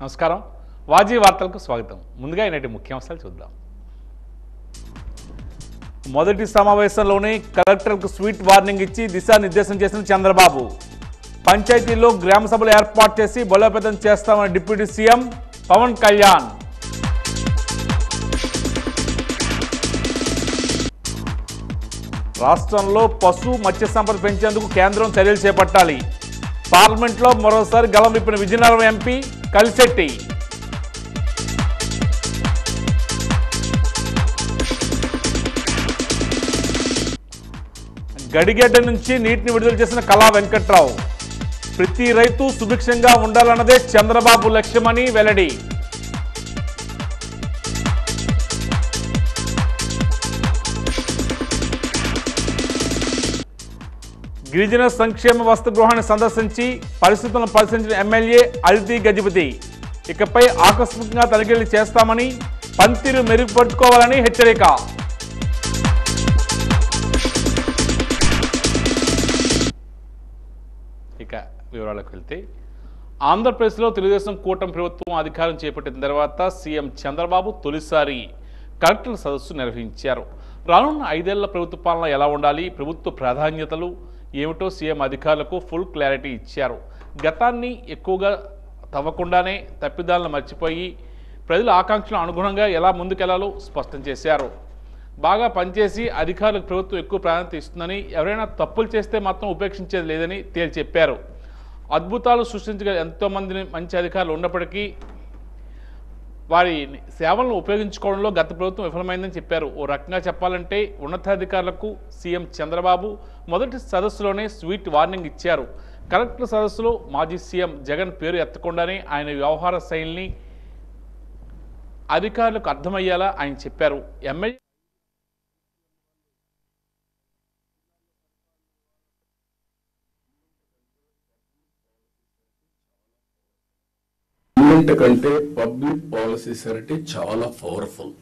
నమస్కారం. వాజీ వార్తలకు స్వాగతం. ముందుగా ఈనాటి ముఖ్యాంశాలు చూద్దాం. మొదటి సమావేశంలోనే కలెక్టర్కు స్వీట్ వార్నింగ్ ఇచ్చి దిశానిర్దేశం చేసిన చంద్రబాబు. పంచాయతీల్లో గ్రామ సభలు ఏర్పాటు చేసి బలోపేతం చేస్తామన్న డిప్యూటీ సీఎం పవన్ కళ్యాణ్. రాష్ట్రంలో పశు మత్స్య సంపద పెంచేందుకు కేంద్రం చర్యలు చేపట్టాలి. పార్లమెంట్లో మరోసారి గలం విప్పిన విజయనగరం ఎంపీ కలిశెట్టి. గడిగడ్డ నుంచి నీటిని విడుదల చేసిన కళా వెంకట్రావు. ప్రతి రైతు సుభిక్షంగా ఉండాలన్నదే చంద్రబాబు లక్ష్యమని వెల్లడి. గిరిజన సంక్షేమ వసతి గృహాన్ని సందర్శించి పరిస్థితులను పరిశీలించిన ఎమ్మెల్యే అల్తి గజపతి. ఇకపై ఆకస్మికంగా తనిఖీలు చేస్తామని, పనితీరు మెరుగుపరుచుకోవాలని హెచ్చరిక. ఇక వివరాలకు వెళ్తే, ఆంధ్రప్రదేశ్లో తెలుగుదేశం కూటమి ప్రభుత్వం అధికారం చేపట్టిన తర్వాత సీఎం చంద్రబాబు తొలిసారి కలెక్టర్ల సదస్సు నిర్వహించారు. రానున్న 5 ఏళ్ల ప్రభుత్వ పాలన ఎలా ఉండాలి, ప్రభుత్వ ప్రాధాన్యతలు ఏమిటో సీఎం అధికారులకు ఫుల్ క్లారిటీ ఇచ్చారు. గతాన్ని ఎక్కువగా తవ్వకుండానే తప్పిదాలను మర్చిపోయి ప్రజల ఆకాంక్షలకు అనుగుణంగా ఎలా ముందుకెళ్లాలో స్పష్టం చేశారు. బాగా పనిచేసి అధికారులకు ప్రభుత్వం ఎక్కువ ప్రాధాన్యత ఇస్తుందని, ఎవరైనా తప్పులు చేస్తే మాత్రం ఉపేక్షించేది లేదని తేల్చెప్పారు. అద్భుతాలు సృష్టించగల ఎంతోమంది మంచి అధికారులు ఉన్నప్పటికీ వారి సేవలను ఉపయోగించుకోవడంలో గత ప్రభుత్వం విఫలమైందని చెప్పారు. ఓ రకంగా చెప్పాలంటే ఉన్నతాధికారులకు సీఎం చంద్రబాబు మొదటి సదస్సులోనే స్వీట్ వార్నింగ్ ఇచ్చారు. కలెక్టర్ సదస్సులో మాజీ సీఎం జగన్ పేరు ఎత్తకుండానే ఆయన వ్యవహార శైలిని అధికారులకు అర్థమయ్యేలా ఆయన చెప్పారు. ఎమ్మెల్యే కంటే పబ్లిక్ పాలసీస్ అంటే చాలా పవర్ఫుల్.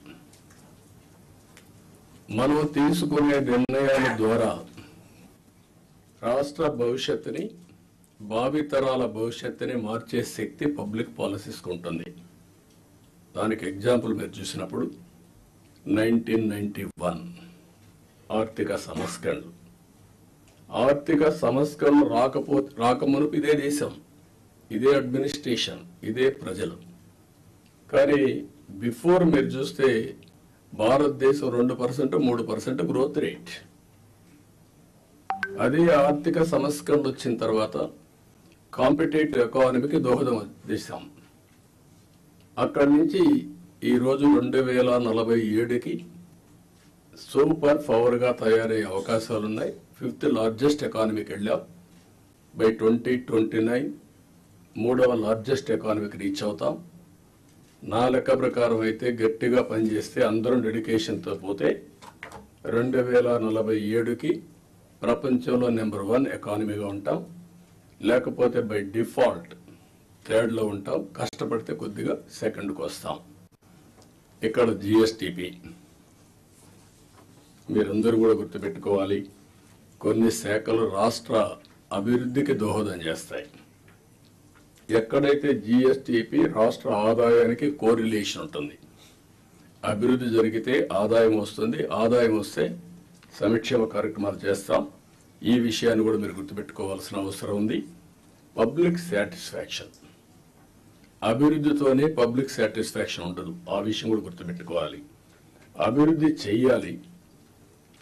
మనం తీసుకునే నిర్ణయాల ద్వారా రాష్ట్ర భవిష్యత్తుని, భావితరాల భవిష్యత్తుని మార్చే శక్తి పబ్లిక్ పాలసీస్కి ఉంటుంది. దానికి ఎగ్జాంపుల్ మీరు చూసినప్పుడు 1991 ఆర్థిక సంస్కరణలు రాకమునుపు ఇదే దేశం, ఇదే అడ్మినిస్ట్రేషన్, ఇదే ప్రజలు. కానీ బిఫోర్ మీరు చూస్తే భారతదేశం 2%, 3% గ్రోత్ రేట్. అదే ఆర్థిక సంస్కరణలు వచ్చిన తర్వాత కాంపిటేటివ్ ఎకానమీకి దోహదం చేశాం. అక్కడి నుంచి ఈరోజు 2047కి సూపర్ పవర్గా తయారయ్యే అవకాశాలు ఉన్నాయి. 5th లార్జెస్ట్ ఎకానమీకి వెళ్ళాం. బై 2029 3వ లార్జెస్ట్ ఎకానమీకి రీచ్ అవుతాం. నా లెక్క ప్రకారం అయితే గట్టిగా పనిచేస్తే అందరం డెడికేషన్తో పోతే 2047కి ప్రపంచంలో నెంబర్ 1 ఎకానమీగా ఉంటాం. లేకపోతే బై డిఫాల్ట్ 3rd ఉంటాం. కష్టపడితే కొద్దిగా 2ndకు వస్తాం. ఇక్కడ జిఎస్టిపి మీరందరూ కూడా గుర్తుపెట్టుకోవాలి. కొన్ని శాఖలు రాష్ట్ర అభివృద్ధికి దోహదం చేస్తాయి. ఎక్కడైతే జిఎస్టిపి రాష్ట్ర ఆదాయానికి కోరిలేషన్ ఉంటుంది. అభివృద్ధి జరిగితే ఆదాయం వస్తుంది, ఆదాయం వస్తే సంక్షేమ కార్యక్రమాలు చేస్తాం. ఈ విషయాన్ని కూడా మీరు గుర్తుపెట్టుకోవాల్సిన అవసరం ఉంది. పబ్లిక్ సాటిస్ఫాక్షన్, అభివృద్ధితోనే పబ్లిక్ సాటిస్ఫాక్షన్ ఉండదు. ఆ విషయం కూడా గుర్తుపెట్టుకోవాలి. అభివృద్ధి చెయ్యాలి,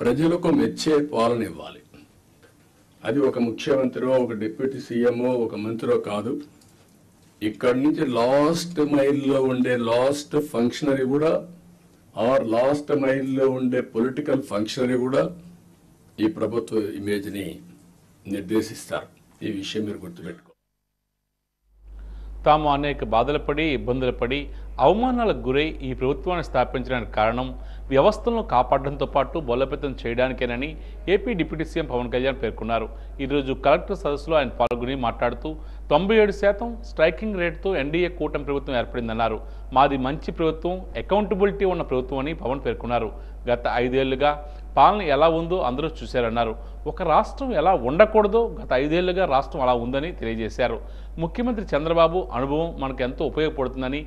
ప్రజలకు మెచ్చే పాలన ఇవ్వాలి. అది ఒక ముఖ్యమంత్రో, ఒక డిప్యూటీ సీఎంఓ, ఒక మంత్రో కాదు. ఇక్కడి నుంచి లాస్ట్ మైల్లో ఉండే లాస్ట్ ఫంక్షనరీ కూడా, ఆర్ లాస్ట్ మైల్లో ఉండే పొలిటికల్ ఫంక్షనరీ కూడా ఈ ప్రభుత్వ ఇమేజ్ని నిర్దేశిస్తారు. ఈ విషయం మీరు గుర్తుపెట్టుకో. తాము అనేక బాధలు పడి, ఇబ్బందులు పడి, అవమానాలకు గురై ఈ ప్రభుత్వాన్ని స్థాపించడానికి కారణం వ్యవస్థలను కాపాడడంతో పాటు బలోపేతం చేయడానికేనని AP deputy CM Pawan Kalyan పేర్కొన్నారు. ఈరోజు కలెక్టర్ సదస్సులో ఆయన పాల్గొని మాట్లాడుతూ 97% స్ట్రైకింగ్ రేటుతో ఎన్డీఏ కూటమి ప్రభుత్వం ఏర్పడిందన్నారు. మాది మంచి ప్రభుత్వం, అకౌంటబిలిటీ ఉన్న ప్రభుత్వం అని పవన్ పేర్కొన్నారు. గత 5 ఏళ్లుగా పాలన ఎలా ఉందో అందరూ చూశారన్నారు. ఒక రాష్ట్రం ఎలా ఉండకూడదో గత 5 ఏళ్లుగా రాష్ట్రం అలా ఉందని తెలియజేశారు. ముఖ్యమంత్రి చంద్రబాబు అనుభవం మనకు ఎంతో ఉపయోగపడుతుందని,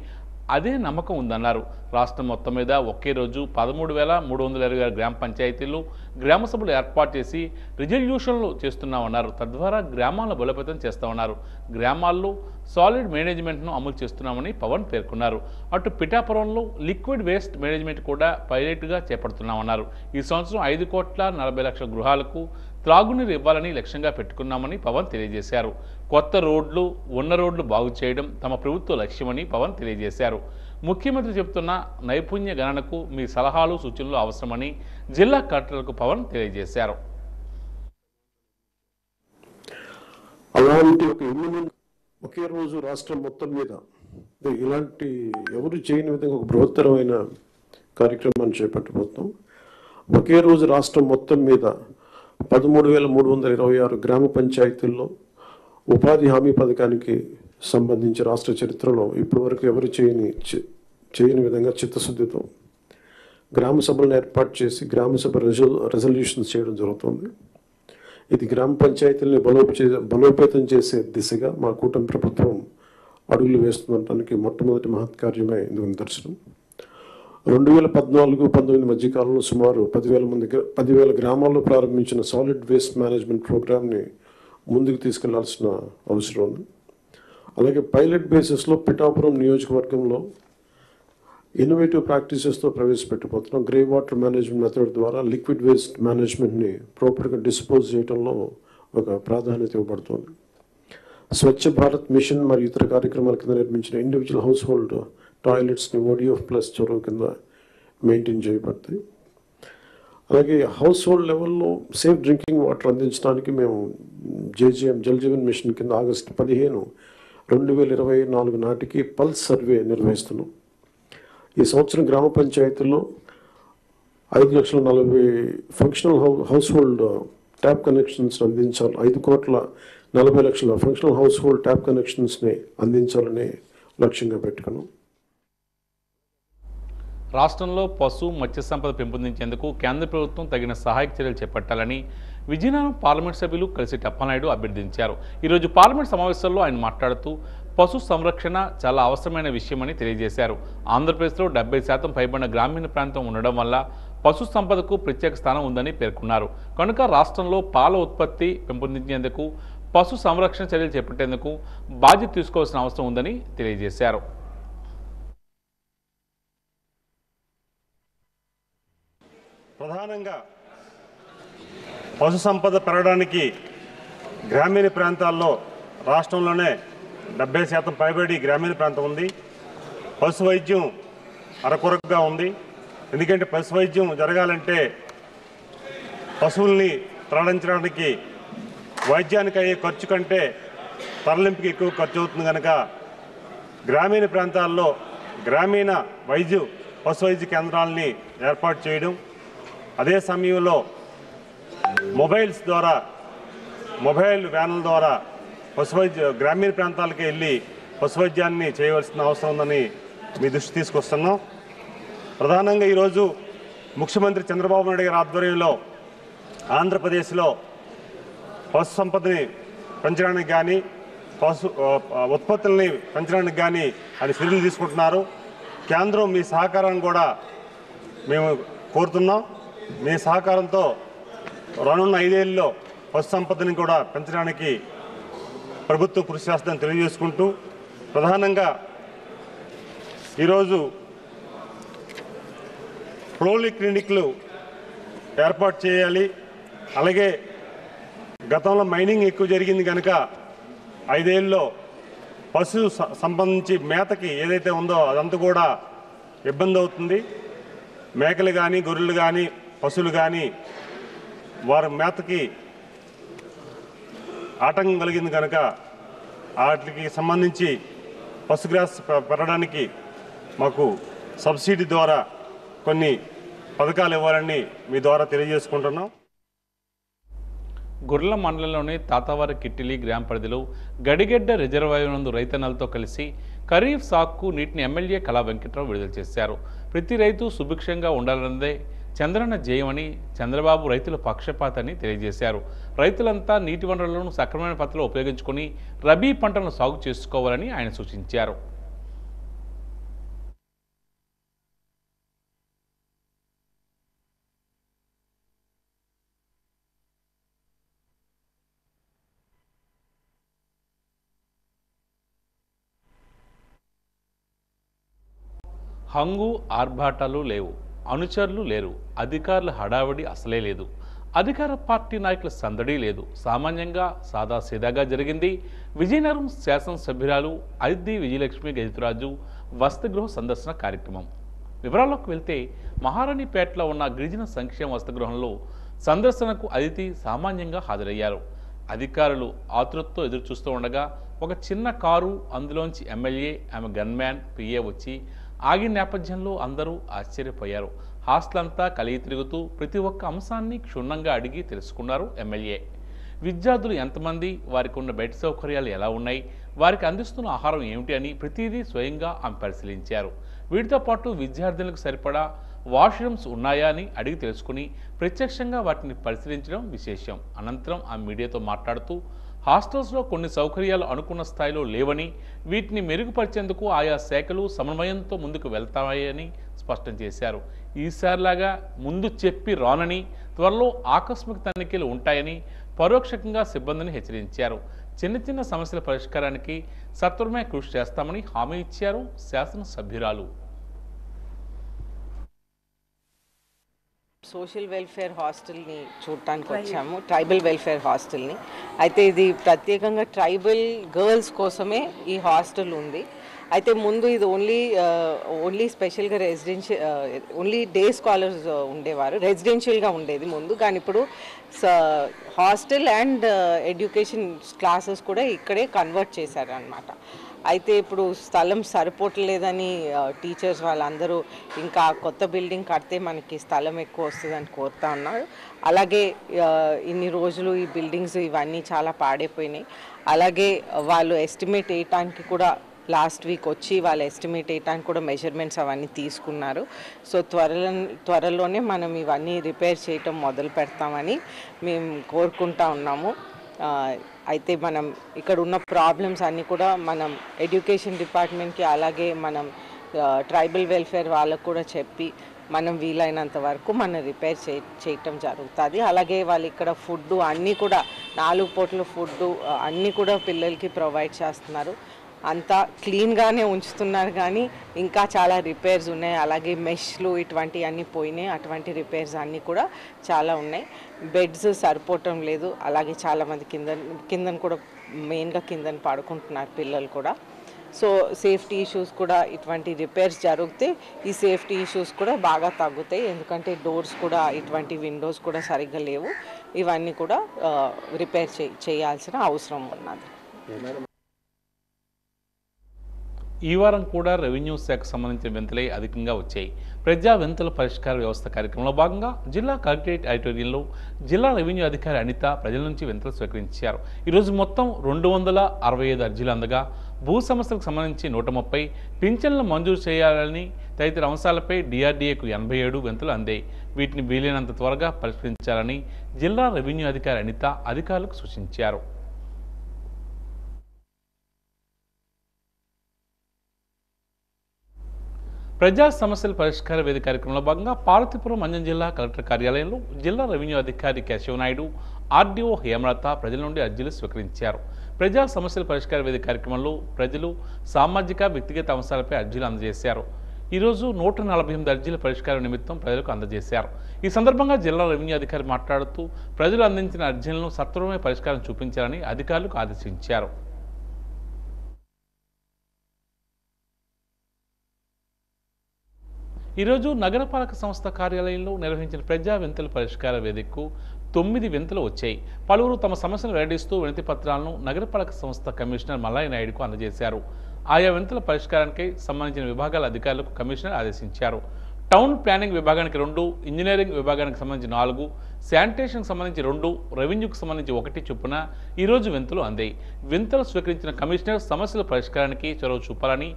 అదే నమ్మకం ఉందన్నారు. రాష్ట్రం మొత్తం మీద ఒకే రోజు 13,326 గ్రామ పంచాయతీలు, గ్రామ సభలు ఏర్పాటు చేసి రిజల్యూషన్లు చేస్తున్నామన్నారు. తద్వారా గ్రామాలను బలోపేతం చేస్తామన్నారు. గ్రామాల్లో సాలిడ్ మేనేజ్మెంట్ను అమలు చేస్తున్నామని పవన్ పేర్కొన్నారు. అటు పిఠాపురంలో లిక్విడ్ వేస్ట్ మేనేజ్మెంట్ కూడా పైలట్గా చేపడుతున్నామన్నారు. ఈ సంవత్సరం 5,40,00,000 గృహాలకు త్రాగునీరు ఇవ్వాలని లక్ష్యంగా పెట్టుకున్నామని పవన్ తెలియజేశారు. కొత్త రోడ్లు, ఉన్న రోడ్లు బాగు చేయడం తమ ప్రభుత్వ లక్ష్యమని పవన్ తెలియజేశారు. ముఖ్యమంత్రి చెబుతున్న నైపుణ్య గణనకు మీ సలహాలు, సూచనలు అవసరమని జిల్లా కలెక్టర్లకు పవన్ తెలియజేశారు. అలాంటి ఒక ఒకే రోజు రాష్ట్రం మొత్తం మీద ఇలాంటి ఎవరు చేయని విధంగా ఒక బృహత్తరమైన కార్యక్రమాన్ని చేపట్టబోతున్నాం. ఒకే రోజు రాష్ట్రం మొత్తం మీద 13,326 గ్రామ పంచాయతీల్లో ఉపాధి హామీ పథకానికి సంబంధించి రాష్ట్ర చరిత్రలో ఇప్పటివరకు ఎవరు చేయని విధంగా చిత్తశుద్ధితో గ్రామ సభలను ఏర్పాటు చేసి గ్రామ సభ రెజల్యూషన్స్ చేయడం జరుగుతుంది. ఇది గ్రామ పంచాయతీలని బలోపేతం చేసే దిశగా మా కూటమి ప్రభుత్వం అడుగులు వేస్తుండటానికి మొట్టమొదటి మహత్కార్యమే ఇందుకు నిదర్శనం. 2014-19 మధ్యకాలంలో సుమారు 10,000 గ్రామాల్లో ప్రారంభించిన సాలిడ్ వేస్ట్ మేనేజ్మెంట్ ప్రోగ్రామ్ని ముందుకు తీసుకెళ్లాల్సిన అవసరం ఉంది. అలాగే పైలట్ బేసిస్లో పిఠాపురం నియోజకవర్గంలో ఇన్నోవేటివ్ ప్రాక్టీసెస్తో ప్రవేశపెట్టబోతున్నాం. గ్రే వాటర్ మేనేజ్మెంట్ మెథడ్ ద్వారా లిక్విడ్ వేస్ట్ మేనేజ్మెంట్ని ప్రాపర్గా డిస్పోజ్ చేయడంలో ఒక ప్రాధాన్యత ఇవ్వబడుతుంది. స్వచ్ఛ భారత్ మిషన్ మరియు ఇతర కార్యక్రమాల కింద నిర్మించిన ఇండివిజువల్ హౌస్ హోల్డ్ టాయిలెట్స్ని ODF+ చొరవ కింద మెయింటైన్ చేయబడతాయి. అలాగే హౌస్ హోల్డ్ లెవెల్లో సేఫ్ డ్రింకింగ్ వాటర్ అందించడానికి మేము JJM జల్ జీవన్ మిషన్ కింద ఆగస్టు 15, 2024 నాటికి పల్స్ సర్వే నిర్వహిస్తున్నాం. ఈ సంవత్సరం గ్రామ పంచాయతీల్లో 5,40,000 functional house hold tap connections అందించాలి. 5,40,00,000 ఫంక్షనల్ హౌస్ హోల్డ్ ట్యాప్ కనెక్షన్స్ని అందించాలని లక్ష్యంగా పెట్టుకున్నాం. రాష్ట్రంలో పశు మత్స్య సంపద పెంపొందించేందుకు కేంద్ర ప్రభుత్వం తగిన సహాయక చర్యలు చేపట్టాలని విజయనగరం పార్లమెంట్ సభ్యులు కలిసి అప్పలనాయుడు అభ్యర్థించారు. ఈరోజు పార్లమెంట్ సమావేశంలో ఆయన మాట్లాడుతూ పశు సంరక్షణ చాలా అవసరమైన విషయమని తెలియజేశారు. ఆంధ్రప్రదేశ్లో 70% పైబడిన గ్రామీణ ప్రాంతం ఉండడం వల్ల పశు సంపదకు ప్రత్యేక స్థానం ఉందని పేర్కొన్నారు. కనుక రాష్ట్రంలో పాల ఉత్పత్తి పెంపొందించేందుకు, పశు సంరక్షణ చర్యలు చేపట్టేందుకు బాధ్యత తీసుకోవాల్సిన అవసరం ఉందని తెలియజేశారు. ప్రధానంగా పశు సంపద పెరగడానికి గ్రామీణ ప్రాంతాల్లో రాష్ట్రంలోనే 70% పైబడి గ్రామీణ ప్రాంతం ఉంది. పశు వైద్యం అరకొరగా ఉంది. ఎందుకంటే పశు వైద్యం జరగాలంటే పశువుల్ని తరలించడానికి వైద్యానికి అయ్యే ఖర్చు కంటే తరలింపుకి ఎక్కువ ఖర్చు అవుతుంది. కనుక గ్రామీణ ప్రాంతాల్లో గ్రామీణ పశు వైద్య కేంద్రాలని ఏర్పాటు చేయడం, అదే సమయంలో మొబైల్ వ్యాన్ల ద్వారా గ్రామీణ ప్రాంతాలకు వెళ్ళి పశు వైద్యాన్ని చేయవలసిన అవసరం ఉందని మీ దృష్టి తీసుకొస్తున్నాం. ప్రధానంగా ఈరోజు ముఖ్యమంత్రి చంద్రబాబు నాయుడు గారి ఆధ్వర్యంలో ఆంధ్రప్రదేశ్లో పశు సంపదని పెంచడానికి కానీ పశు ఉత్పత్తుల్ని పెంచడానికి కానీ ఆయన చర్యలు తీసుకుంటున్నారు. కేంద్రం మీ సహకారాన్ని కూడా మేము కోరుతున్నాం. మీ సహకారంతో రానున్న 5 ఏళ్ళలో పశు సంపదని కూడా పెంచడానికి ప్రభుత్వం కృషి చేస్తుందని తెలియజేసుకుంటూ, ప్రధానంగా ఈరోజు ప్రోలీ క్లినిక్లు ఏర్పాటు చేయాలి. అలాగే గతంలో మైనింగ్ ఎక్కువ జరిగింది కనుక 5 ఏళ్ళలో పశు సంబంధించి మేతకి ఏదైతే ఉందో అదంతా కూడా ఇబ్బంది అవుతుంది. మేకలు కానీ, గొర్రెలు కానీ, పశువులు కానీ వారి మేతకి ఆటంకం కలిగింది కనుక వాటికి సంబంధించి పశుగ్రాస్ పెరగడానికి మాకు సబ్సిడీ ద్వారా కొన్ని పథకాలు ఇవ్వాలని మీ ద్వారా తెలియజేసుకుంటున్నాం. గుర్ల మండలంలోని తాతావారి కిట్టిలి గ్రామ పరిధిలో గడిగెడ్డ రిజర్వాయర్ నందు రైతన్నలతో కలిసి ఖరీఫ్ సాగుకు నీటిని ఎమ్మెల్యే కళా వెంకట్రావు విడుదల చేశారు. ప్రతి రైతు సుభిక్షంగా ఉండాలన్నదే చంద్రన్న జయమని, చంద్రబాబు రైతుల పక్షపాతని తెలియజేశారు. రైతులంతా నీటి వనరులను సక్రమమైన పద్ధతిలో ఉపయోగించుకొని రబీ పంటలను సాగు చేసుకోవాలని ఆయన సూచించారు. హంగు ఆర్భాటాలు లేవు, అనుచరులు లేరు, అధికారుల హడావిడి అసలే లేదు, అధికార పార్టీ నాయకుల సందడి లేదు. సామాన్యంగా సాదాసీదాగా జరిగింది విజయనగరం శాసనసభ్యురాలు అదితి విజయలక్ష్మి గజతురాజు వసతిగృహ సందర్శన కార్యక్రమం. వివరాల్లోకి వెళ్తే మహారాణిపేటలో ఉన్న గిరిజన సంక్షేమ వసతిగృహంలో సందర్శనకు అదితి సామాన్యంగా హాజరయ్యారు. అధికారులు ఆతృతతో ఎదురుచూస్తూ ఉండగా ఒక చిన్న కారు, అందులోంచి ఎమ్మెల్యే, ఆమె గన్మ్యాన్, పిఏ వచ్చి ఆగిన నేపథ్యంలో అందరూ ఆశ్చర్యపోయారు. హాస్టల్ అంతా కలిగి తిరుగుతూ ప్రతి ఒక్క అంశాన్ని క్షుణ్ణంగా అడిగి తెలుసుకున్నారు ఎమ్మెల్యే. విద్యార్థులు ఎంతమంది, వారికి ఉన్న బెడ్ సౌకర్యాలు ఎలా ఉన్నాయి, వారికి అందిస్తున్న ఆహారం ఏమిటి అని ప్రతిదీ స్వయంగా ఆమె పరిశీలించారు. వీటితో పాటు విద్యార్థులకు సరిపడా వాష్రూమ్స్ ఉన్నాయా అని అడిగి తెలుసుకుని ప్రత్యక్షంగా వాటిని పరిశీలించడం విశేషం. అనంతరం ఆమె మీడియాతో మాట్లాడుతూ హాస్టల్స్లో కొన్ని సౌకర్యాలు అనుకున్న స్థాయిలో లేవని, వీటిని మెరుగుపరిచేందుకు ఆయా శాఖలు సమన్వయంతో ముందుకు వెళ్తాయని స్పష్టం చేశారు. ఈసారిలాగా ముందు చెప్పి రానని, త్వరలో ఆకస్మిక తనిఖీలు ఉంటాయని పరోక్షంగా సిబ్బందిని హెచ్చరించారు. చిన్న చిన్న సమస్యల పరిష్కారానికి సత్వరమే కృషి చేస్తామని హామీ ఇచ్చారు శాసనసభ్యురాలు. సోషల్ వెల్ఫేర్ హాస్టల్ని చూడటానికి వచ్చాము, ట్రైబల్ వెల్ఫేర్ హాస్టల్ని. అయితే ఇది ప్రత్యేకంగా ట్రైబల్ గర్ల్స్ కోసమే ఈ హాస్టల్ ఉంది. అయితే ముందు ఇది ఓన్లీ స్పెషల్గా ఓన్లీ డే స్కాలర్స్ ఉండేవారు, రెసిడెన్షియల్గా ఉండేది ముందు. కానీ ఇప్పుడు హాస్టల్ అండ్ ఎడ్యుకేషన్ క్లాసెస్ కూడా ఇక్కడే కన్వర్ట్ చేశారు అన్నమాట. అయితే ఇప్పుడు స్థలం సరిపోవట్లేదని టీచర్స్ వాళ్ళందరూ ఇంకా కొత్త బిల్డింగ్ కడితే మనకి స్థలం ఎక్కువ వస్తుందని కోరుతా ఉన్నారు. అలాగే ఇన్ని రోజులు ఈ బిల్డింగ్స్ ఇవన్నీ చాలా పాడైపోయినాయి. అలాగే వాళ్ళు ఎస్టిమేట్ వేయటానికి కూడా లాస్ట్ వీక్ వచ్చి వాళ్ళు ఎస్టిమేట్ వేయటానికి కూడా మెజర్మెంట్స్ అవన్నీ తీసుకున్నారు. సో త్వరలోనే మనం ఇవన్నీ రిపేర్ చేయటం మొదలు పెడతామని మేము కోరుకుంటా ఉన్నాము. అయితే మనం ఇక్కడ ఉన్న ప్రాబ్లమ్స్ అన్నీ కూడా మనం ఎడ్యుకేషన్ డిపార్ట్మెంట్కి అలాగే మనం ట్రైబల్ వెల్ఫేర్ వాళ్ళకు కూడా చెప్పి మనం వీలైనంత వరకు మనం రిపేర్ చేయటం జరుగుతుంది. అలాగే వాళ్ళు ఇక్కడ ఫుడ్ అన్నీ కూడా 4 పూటల ఫుడ్ అన్నీ కూడా పిల్లలకి ప్రొవైడ్ చేస్తున్నారు. అంతా క్లీన్గానే ఉంచుతున్నారు, కానీ ఇంకా చాలా రిపేర్స్ ఉన్నాయి. అలాగే మెష్లు ఇటువంటివన్నీ పోయినాయి, అటువంటి రిపేర్స్ అన్నీ కూడా చాలా ఉన్నాయి. బెడ్స్ సరిపోవటం లేదు. అలాగే చాలామంది కిందన కూడా మెయిన్గా కిందన పడుకుంటున్నారు పిల్లలు కూడా. సో సేఫ్టీ ఇష్యూస్ కూడా ఇటువంటి రిపేర్స్ జరిగితే ఈ సేఫ్టీ ఇష్యూస్ కూడా బాగా తగ్గుతాయి. ఎందుకంటే డోర్స్ కూడా ఇటువంటి విండోస్ కూడా సరిగ్గా లేవు. ఇవన్నీ కూడా రిపేర్ చేయాల్సిన అవసరం ఉన్నది. ఈ వారం కూడా రెవెన్యూ శాఖకు సంబంధించిన వింతలే అధికంగా వచ్చాయి. ప్రజా వింతల పరిష్కార వ్యవస్థ కార్యక్రమంలో భాగంగా జిల్లా కలెక్టరేట్ ఆడిటోరియంలో జిల్లా రెవెన్యూ అధికారి అనిత ప్రజల నుంచి వింతలు స్వీకరించారు. ఈరోజు మొత్తం 265 అర్జీలు అందగా భూ సమస్యలకు సంబంధించి 130, పింఛన్లు మంజూరు చేయాలని తదితర అంశాలపై డిఆర్డీఏకు 87 వింతలు అందాయి. వీటిని వీలైనంత త్వరగా పరిష్కరించాలని జిల్లా రెవెన్యూ అధికారి అనిత అధికారులకు సూచించారు. ప్రజా సమస్యల పరిష్కార వేదిక కార్యక్రమంలో భాగంగా పార్వతీపురం మంజం జిల్లా కలెక్టర్ కార్యాలయంలో జిల్లా రెవెన్యూ అధికారి కేశవనాయుడు, ఆర్డీఓ హేమలత ప్రజల నుండి అర్జీలు స్వీకరించారు. ప్రజా సమస్యల పరిష్కార వేదిక కార్యక్రమంలో ప్రజలు సామాజిక, వ్యక్తిగత అంశాలపై అర్జీలు అందజేశారు. ఈరోజు 148 అర్జీల పరిష్కారం నిమిత్తం ప్రజలకు అందజేశారు. ఈ సందర్భంగా జిల్లా రెవెన్యూ అధికారి మాట్లాడుతూ ప్రజలు అందించిన అర్జీలను సత్వరమే పరిష్కారం చూపించాలని అధికారులకు ఆదేశించారు. ఈరోజు నగరపాలక సంస్థ కార్యాలయంలో నిర్వహించిన ప్రజా వింతల పరిష్కార వేదికకు 9 వింతలు వచ్చాయి. పలువురు తమ సమస్యలు వెల్లడిస్తూ వినతి పత్రాలను నగరపాలక సంస్థ కమిషనర్ మల్లయ్య నాయుడుకు అందజేశారు. ఆయా వింతల పరిష్కారానికి సంబంధించిన విభాగాల అధికారులకు కమిషనర్ ఆదేశించారు. టౌన్ ప్లానింగ్ విభాగానికి 2, ఇంజనీరింగ్ విభాగానికి సంబంధించి 4, శానిటేషన్కి సంబంధించి 2, రెవెన్యూకి సంబంధించి 1 చొప్పున ఈరోజు వింతలు అందాయి. వింతలు స్వీకరించిన కమిషనర్ సమస్యల పరిష్కారానికి చొరవ చూపాలని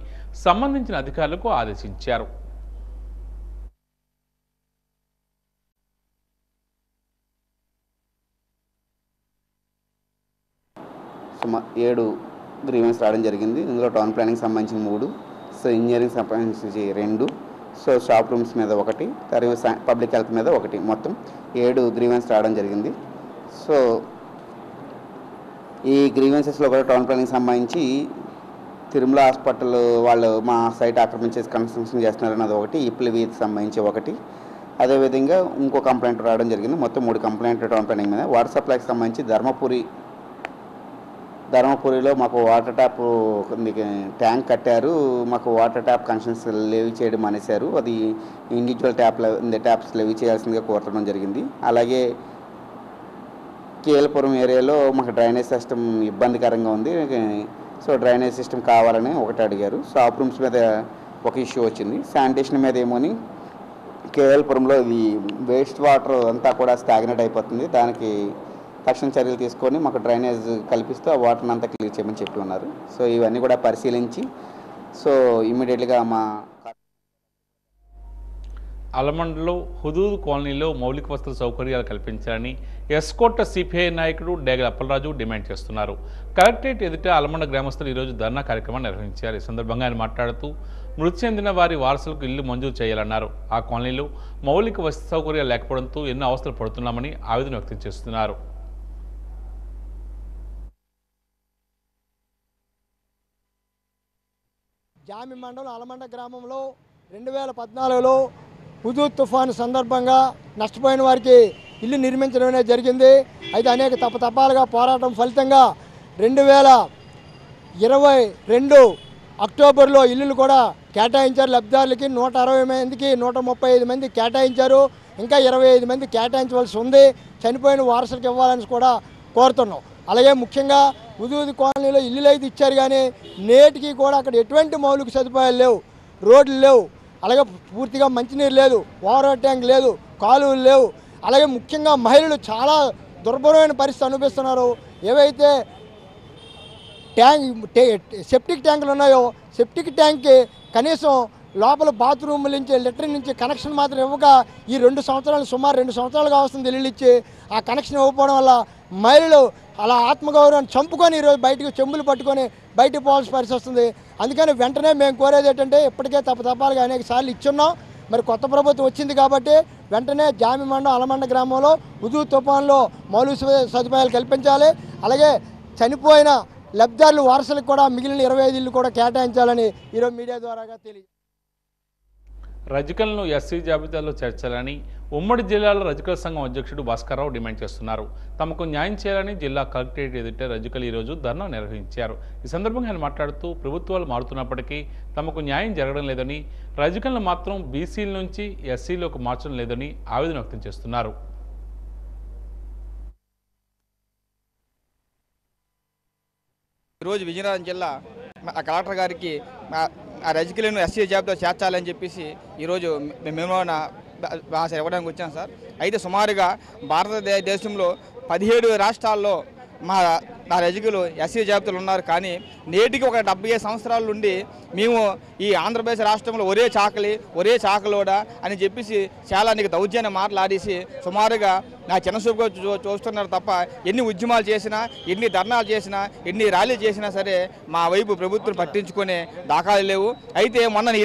సంబంధించిన అధికారులకు ఆదేశించారు. 7 గ్రీవెన్స్ రావడం జరిగింది. ఇందులో టౌన్ ప్లానింగ్ సంబంధించిన 3, సో ఇంజనీరింగ్ సంబంధించి 2, సో షాప్ రూమ్స్ మీద 1, తర్వాత పబ్లిక్ హెల్త్ మీద 1, మొత్తం 7 గ్రీవెన్స్ రావడం జరిగింది. సో ఈ గ్రీవెన్సెస్లో కూడా టౌన్ ప్లానింగ్ సంబంధించి తిరుమల హాస్పిటల్ వాళ్ళు మా సైట్ ఆక్రమించేసి కన్స్ట్రక్షన్ చేస్తున్నారన్నది 1, ఇప్లవీకి సంబంధించి 1, అదేవిధంగా ఇంకో కంప్లైంట్ రావడం జరిగింది. మొత్తం 3 కంప్లైంట్లు టౌన్ ప్లానింగ్ మీద. వాటర్ సప్లైకి సంబంధించి ధర్మపురిలో మాకు వాటర్ ట్యాప్ ట్యాంక్ కట్టారు, మాకు వాటర్ ట్యాప్ కనెక్షన్స్ లెవీ చేయడం మానేశారు. అది ఇండివిజువల్ ట్యాప్స్ లెవీ చేయాల్సిందిగా కోరడం జరిగింది. అలాగే కేఎల్పురం ఏరియాలో మాకు డ్రైనేజ్ సిస్టమ్ ఇబ్బందికరంగా ఉంది, సో డ్రైనేజ్ సిస్టమ్ కావాలని 1 అడిగారు. షాప్ రూమ్స్ మీద ఒక ఇష్యూ వచ్చింది. శానిటేషన్ మీద ఏమోని కేఎల్పురంలో ఇది వేస్ట్ వాటర్ అంతా కూడా స్టాగ్నెట్ అయిపోతుంది, దానికి తక్షణ చర్యలు తీసుకొని మాకు డ్రైనేజ్ కల్పిస్తూ ఆ వాటర్ని అంతా క్లియర్ చేయమని చెప్పి ఉన్నారు. సో ఇవన్నీ కూడా పరిశీలించి సో ఇమ్మీడియట్గా మా అలమండలో హుదూద్ కాలనీలో మౌలిక వసతుల సౌకర్యాలు కల్పించాలని ఎస్కోట సిపిఐ నాయకుడు డేగల అప్పలరాజు డిమాండ్ చేస్తున్నారు. కలెక్టరేట్ ఎదుట అలమండ గ్రామస్తులు ఈరోజు ధర్నా కార్యక్రమాన్ని నిర్వహించారు. ఈ సందర్భంగా ఆయన మాట్లాడుతూ మృతి చెందిన వారి వారసులకు ఇల్లు మంజూరు చేయాలన్నారు. ఆ కాలనీలో మౌలిక వసతి సౌకర్యాలు లేకపోవడంతో ఎన్నో అవస్థలు పడుతున్నామని ఆవేదన వ్యక్తం చేస్తున్నారు. జామి మండలం అలమండ గ్రామంలో 2014లో హుదూద్ తుఫాను సందర్భంగా నష్టపోయిన వారికి ఇల్లు నిర్మించడం అనేది జరిగింది. అయితే అనేక తప్పతప్పాలుగా పోరాటం ఫలితంగా 2022 అక్టోబర్లో ఇల్లులు కూడా కేటాయించారు. లబ్ధిదారులకి 160 మందికి 135 మంది కేటాయించారు. ఇంకా 25 మంది కేటాయించవలసి ఉంది. చనిపోయిన వారసులకు ఇవ్వాలని కూడా కోరుతున్నాం. అలాగే ముఖ్యంగా హుదూద్ కాలనీలో ఇల్లులు అయితే ఇచ్చారు, కానీ నేటికి కూడా అక్కడ ఎటువంటి మౌలిక సదుపాయాలు లేవు, రోడ్లు లేవు, అలాగే పూర్తిగా మంచినీరు లేదు, వాటర్ ట్యాంక్ లేదు, కాలువలు లేవు. అలాగే ముఖ్యంగా మహిళలు చాలా దుర్భరమైన పరిస్థితి అనుభవిస్తున్నారు. ఏవైతే సెప్టిక్ ట్యాంకులు ఉన్నాయో సెప్టిక్ ట్యాంక్కి కనీసం లోపల బాత్రూమ్ నుంచి లెట్రిన్ నుంచి కనెక్షన్ మాత్రం ఇవ్వక ఈ 2 సంవత్సరాలు సుమారు 2 సంవత్సరాలుగా వస్తుంది ఇల్లు ఇచ్చి ఆ కనెక్షన్ ఇవ్వకపోవడం వల్ల మహిళలు అలా ఆత్మగౌరవాన్ని చంపుకొని ఈరోజు బయటకు చెంబులు పట్టుకొని బయటకు పోవాల్సిన పరిస్థితి వస్తుంది. అందుకని వెంటనే మేము కోరేది ఏంటంటే ఇప్పటికే తప్పతప్పాలుగా అనేక సార్లు ఇచ్చున్నాం, మరి కొత్త ప్రభుత్వం వచ్చింది కాబట్టి వెంటనే జామి మండలం అలమండ గ్రామంలో హుదూద్ తుఫాన్లో మౌలిక సదుపాయాలు కల్పించాలి. అలాగే చనిపోయిన లబ్ధిదారులు వారసులకు కూడా మిగిలిన 25 ఇళ్ళు కూడా కేటాయించాలని ఈరోజు మీడియా ద్వారాగా తెలియదు. రజకులను ఎస్సీ జాబితాలో చేర్చాలని ఉమ్మడి జిల్లాలో రజకుల సంఘం అధ్యక్షుడు భాస్కర్రావు డిమాండ్ చేస్తున్నారు. తమకు న్యాయం చేయాలని జిల్లా కలెక్టరేట్ ఎదుట రజకులు ఈరోజు ధర్నా నిర్వహించారు. ఈ సందర్భంగా ఆయన మాట్లాడుతూ ప్రభుత్వాలు మారుతున్నప్పటికీ తమకు న్యాయం జరగడం లేదని, రజకులను మాత్రం బీసీల నుంచి ఎస్సీలోకి మార్చడం లేదని ఆవేదన వ్యక్తం చేస్తున్నారు. ఈరోజు విజయనగరం జిల్లా కలెక్టర్ గారికి ఆ రజకులను ఎస్సీ జాబితాలో చేర్చాలని చెప్పేసి ఈరోజు మేము ఇవ్వడానికి వచ్చాం సార్. అయితే సుమారుగా భారతదేశంలో 17 రాష్ట్రాల్లో మా రజకులు ఎస్సీ జాబితాలు ఉన్నారు. కానీ నేటికి ఒక 75 సంవత్సరాల నుండి మేము ఈ ఆంధ్రప్రదేశ్ రాష్ట్రంలో ఒరే చాకలోడా అని చెప్పేసి చాలా నీకు దౌర్జన్య మాట్లాడేసి సుమారుగా నా చిన్నసూపుగా చూస్తున్నారు తప్ప ఎన్ని ఉద్యమాలు చేసినా, ఎన్ని ధర్నాలు చేసినా, ఎన్ని ర్యాలీలు చేసినా సరే మా వైపు ప్రభుత్వం పట్టించుకునే దాఖలు లేవు. అయితే మొన్న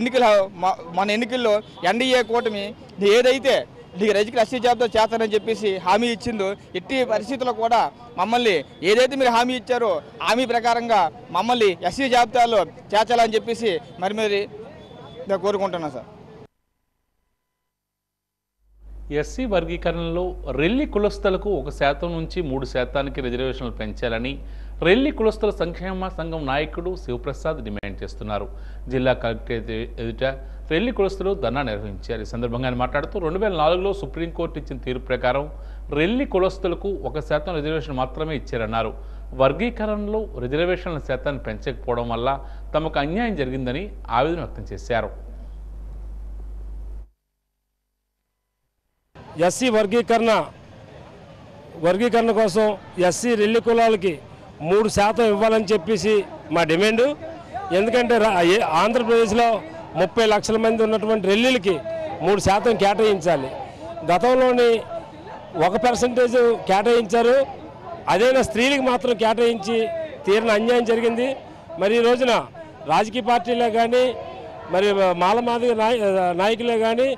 ఎన్నికల్లో ఎన్డీఏ కూటమి ఏదైతే రజకులు ఎస్సీ జాబితా చేస్తారని చెప్పేసి హామీ ఇచ్చిందో, ఎట్టి పరిస్థితుల్లో కూడా మమ్మల్ని ఏదైతే మీరు హామీ ఇచ్చారో హామీ ప్రకారంగా మమ్మల్ని ఎస్సీ జాబితాలో చేర్చాలని చెప్పేసి మరి నేను కోరుకుంటున్నాను సార్. ఎస్సీ వర్గీకరణలో రెల్లి కులస్తులకు 1% నుంచి 3% రిజర్వేషన్లు పెంచాలని రెల్లి కులస్తుల సంక్షేమ సంఘం నాయకుడు శివప్రసాద్ డిమాండ్ చేస్తున్నారు. జిల్లా కలెక్టరేట్ ఎదుట రెల్లి కులస్తులు ధర్నా నిర్వహించారు. ఈ సందర్భంగా ఆయన మాట్లాడుతూ 2004లో సుప్రీంకోర్టు ఇచ్చిన తీర్పు ప్రకారం రెల్లి కులస్తులకు 1% రిజర్వేషన్ మాత్రమే ఇచ్చారన్నారు. వర్గీకరణలో రిజర్వేషన్ల శాతాన్ని పెంచకపోవడం వల్ల తమకు అన్యాయం జరిగిందని ఆవేదన వ్యక్తం చేశారు. ఎస్సీ వర్గీకరణ కోసం ఎస్సీ రెల్లి కులాలకి 3% ఇవ్వాలని చెప్పేసి మా డిమాండు. ఎందుకంటే ఆంధ్రప్రదేశ్లో 30 లక్షల మంది ఉన్నటువంటి రెల్లీలకి 3% కేటాయించాలి. గతంలోని 1% కేటాయించారు, అదైనా స్త్రీలకు మాత్రం కేటాయించి తీరిన అన్యాయం జరిగింది. మరి ఈ రోజున రాజకీయ పార్టీలే కానీ మరి మాలమాదిక నాయకులే కానీ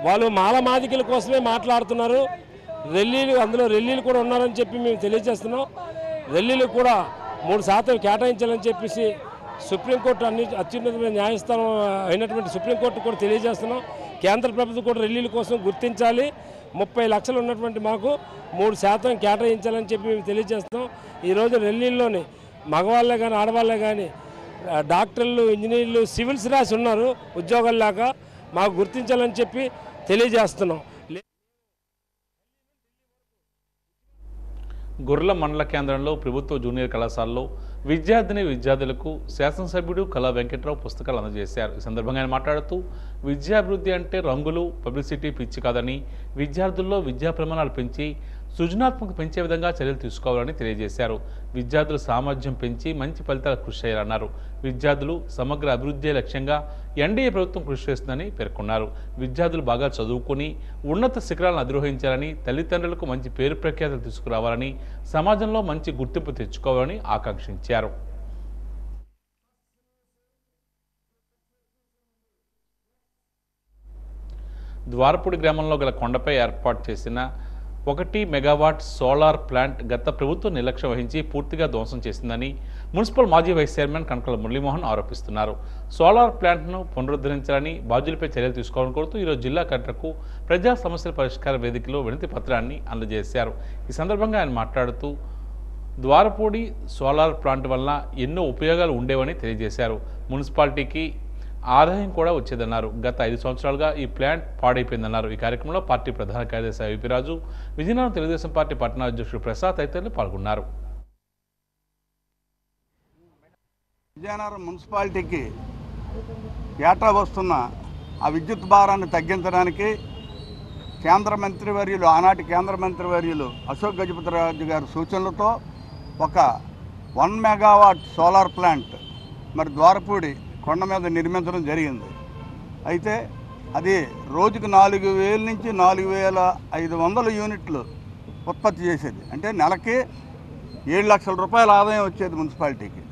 వాళ్ళు మాలమాదికల కోసమే మాట్లాడుతున్నారు. అందులో రెల్లీలు కూడా ఉన్నారని చెప్పి మేము తెలియజేస్తున్నాం. రెల్లీలు కూడా 3% కేటాయించాలని చెప్పేసి సుప్రీంకోర్టు అత్యున్నతమైన న్యాయస్థానం అయినటువంటి సుప్రీంకోర్టు కూడా తెలియజేస్తున్నాం. కేంద్ర ప్రభుత్వం కూడా రెల్లీల కోసం గుర్తించాలి. 30 లక్షలు ఉన్నటువంటి మాకు 3% కేటాయించాలని చెప్పి మేము తెలియజేస్తున్నాం. ఈరోజు రెల్లీల్లోని మగవాళ్ళే కానీ ఆడవాళ్ళే కానీ డాక్టర్లు, ఇంజనీర్లు, సివిల్స్ రాసి ఉన్నారు ఉద్యోగాల్లాగా. మాకు గుర్తించాలని చెప్పి తెలియజేస్తున్నాం. గుర్ల మండల కేంద్రంలో ప్రభుత్వ జూనియర్ కళాశాలలో విద్యార్థులకు శాసనసభ్యుడు కళా వెంకట్రావు పుస్తకాలు అందజేశారు. ఈ సందర్భంగా ఆయన మాట్లాడుతూ విద్యాభివృద్ధి అంటే రంగులు, పబ్లిసిటీ పిచ్చి కాదని విద్యార్థుల్లో విద్యా ప్రమాణాలు పెంచి సృజనాత్మక పెంచే విధంగా చర్యలు తీసుకోవాలని తెలియజేశారు. విద్యార్థుల సామర్థ్యం పెంచి మంచి ఫలితాలు కృషి చేయాలన్నారు. విద్యార్థులు సమగ్ర అభివృద్ధి లక్ష్యంగా ఎన్డీఏ ప్రభుత్వం కృషి చేస్తుందని పేర్కొన్నారు. విద్యార్థులు బాగా చదువుకుని ఉన్నత శిఖరాలను అధిరోహించాలని, తల్లిదండ్రులకు మంచి పేరు ప్రఖ్యాతులు తీసుకురావాలని, సమాజంలో మంచి గుర్తింపు తెచ్చుకోవాలని ఆకాంక్షించారు. ద్వారపూడి గ్రామంలో గల కొండపై ఏర్పాటు చేసిన 1 మెగావాట్ సోలార్ ప్లాంట్ గత ప్రభుత్వం నిర్లక్ష్యం వహించి పూర్తిగా ధ్వంసం చేసిందని మున్సిపల్ మాజీ వైస్ చైర్మన్ కనకల మురళీమోహన్ ఆరోపిస్తున్నారు. సోలార్ ప్లాంట్ను పునరుద్ధరించాలని, బాధ్యులపై చర్యలు తీసుకోవాలని కోరుతూ ఈరోజు జిల్లా కలెక్టర్కు ప్రజా సమస్యల పరిష్కార వేదికలో వినతి పత్రాన్ని అందజేశారు. ఈ సందర్భంగా ఆయన మాట్లాడుతూ ద్వారపూడి సోలార్ ప్లాంట్ వల్ల ఎన్నో ఉపయోగాలు ఉండేవని తెలియజేశారు. మున్సిపాలిటీకి ఆదాయం కూడా వచ్చేదన్నారు. గత 5 సంవత్సరాలుగా ఈ ప్లాంట్ పాడైపోయిందన్నారు. ఈ కార్యక్రమంలో పార్టీ ప్రధాన కార్యదర్శి ఐపీ రాజు, విజయనగరం తెలుగుదేశం పార్టీ పట్టణ అధ్యక్షుడు ప్రసాద్ తదితరులు పాల్గొన్నారు. విజయనగరం మున్సిపాలిటీకి ఏటా వస్తున్న ఆ విద్యుత్ భారాన్ని తగ్గించడానికి ఆనాటి కేంద్ర మంత్రివర్యులు అశోక్ గజపతిరాజు గారి సూచనలతో ఒక 1 మెగావాట్ సోలార్ ప్లాంట్ మరి ద్వారపూడి కొండ మీద నిర్మించడం జరిగింది. అయితే అది రోజుకు 4,000 నుంచి 4,500 యూనిట్లు ఉత్పత్తి చేసేది. అంటే నెలకి 7 లక్షల రూపాయల ఆదాయం వచ్చేది మున్సిపాలిటీకి.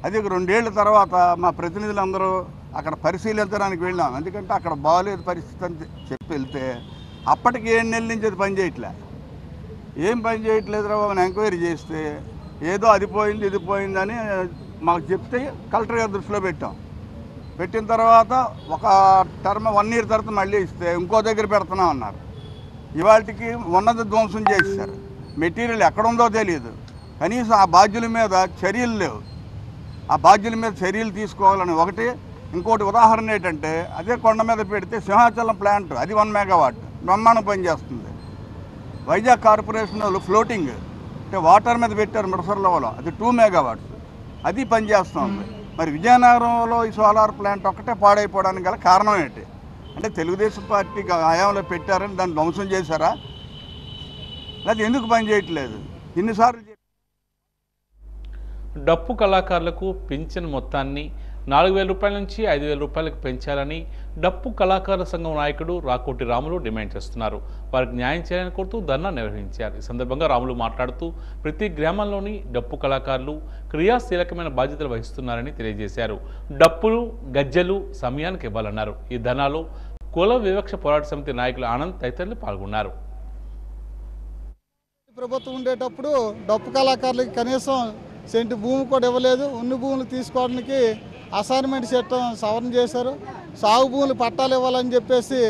అది 2 ఏళ్ల తర్వాత మా ప్రతినిధులందరూ అక్కడ పరిశీలించడానికి వెళ్ళాం. ఎందుకంటే అక్కడ బాగోలేదు పరిస్థితి అని చెప్పి వెళ్తే అప్పటికి 7 నెలల నుంచి అది పనిచేయట్లే. ఏం పని చేయట్లేదు రా అని ఎంక్వైరీ చేస్తే ఏదో అది పోయింది ఇది పోయిందని మాకు చెప్తే కలెక్టర్ గారి దృష్టిలో పెట్టిన తర్వాత ఒక టర్మ్ 1 ఇయర్ తర్వాత మళ్ళీ ఇస్తే ఇంకో దగ్గర పెడుతున్నాం అన్నారు. ఇవాళకి ఉన్నది ధ్వంసం చేశారు. మెటీరియల్ ఎక్కడుందో తెలియదు. కనీసం ఆ బాధ్యుల మీద చర్యలు లేవు. ఆ బాధ్యుల మీద చర్యలు తీసుకోవాలని ఒకటి. ఇంకోటి ఉదాహరణ ఏంటంటే అదే కొండ మీద పెడితే సింహాచలం ప్లాంట్ అది 1 మెగావాట్ బ్రహ్మాండం పనిచేస్తుంది. వైజాగ్ కార్పొరేషన్ వాళ్ళు ఫ్లోటింగ్ అంటే వాటర్ మీద పెట్టారు మిడసర్లలో, అది 2 మెగావాట్స్ అది పనిచేస్తుంది. మరి విజయనగరంలో ఈ సోలార్ ప్లాంట్ ఒక్కటే పాడైపోవడానికి గల కారణం ఏంటి అంటే తెలుగుదేశం పార్టీ హయాంలో పెట్టారని దాన్ని ధ్వంసం చేశారా, లేదా ఎందుకు పని చేయట్లేదు? ఇన్నిసార్లు డప్పు కళాకారులకు పింఛన్ మొత్తాన్ని 4,000 రూపాయల నుంచి 5,000 రూపాయలకు పెంచాలని డప్పు కళాకారుల సంఘం నాయకుడు రాకోటి రాములు డిమాండ్ చేస్తున్నారు. వారికి న్యాయం చేయాలని కోరుతూ ధర్నా నిర్వహించారు. ఈ సందర్భంగా రాములు మాట్లాడుతూ ప్రతి గ్రామంలోని డప్పు కళాకారులు క్రియాశీలకమైన బాధ్యతలు వహిస్తున్నారని తెలియజేశారు. డప్పులు, గజ్జలు సమయానికి ఇవ్వాలన్నారు. ఈ ధర్నాలో కుల వివక్ష పోరాట సమితి నాయకులు ఆనంద్ తదితరులు పాల్గొన్నారు. ప్రభుత్వం ఉండేటప్పుడు డప్పు కళాకారులకి కనీసం సెంటు భూమి కూడా ఇవ్వలేదు. ఉన్న భూములు తీసుకోవడానికి అసైన్మెంట్ చట్టం సవరణ చేశారు. సాగు భూములు పట్టాలు ఇవ్వాలని చెప్పేసి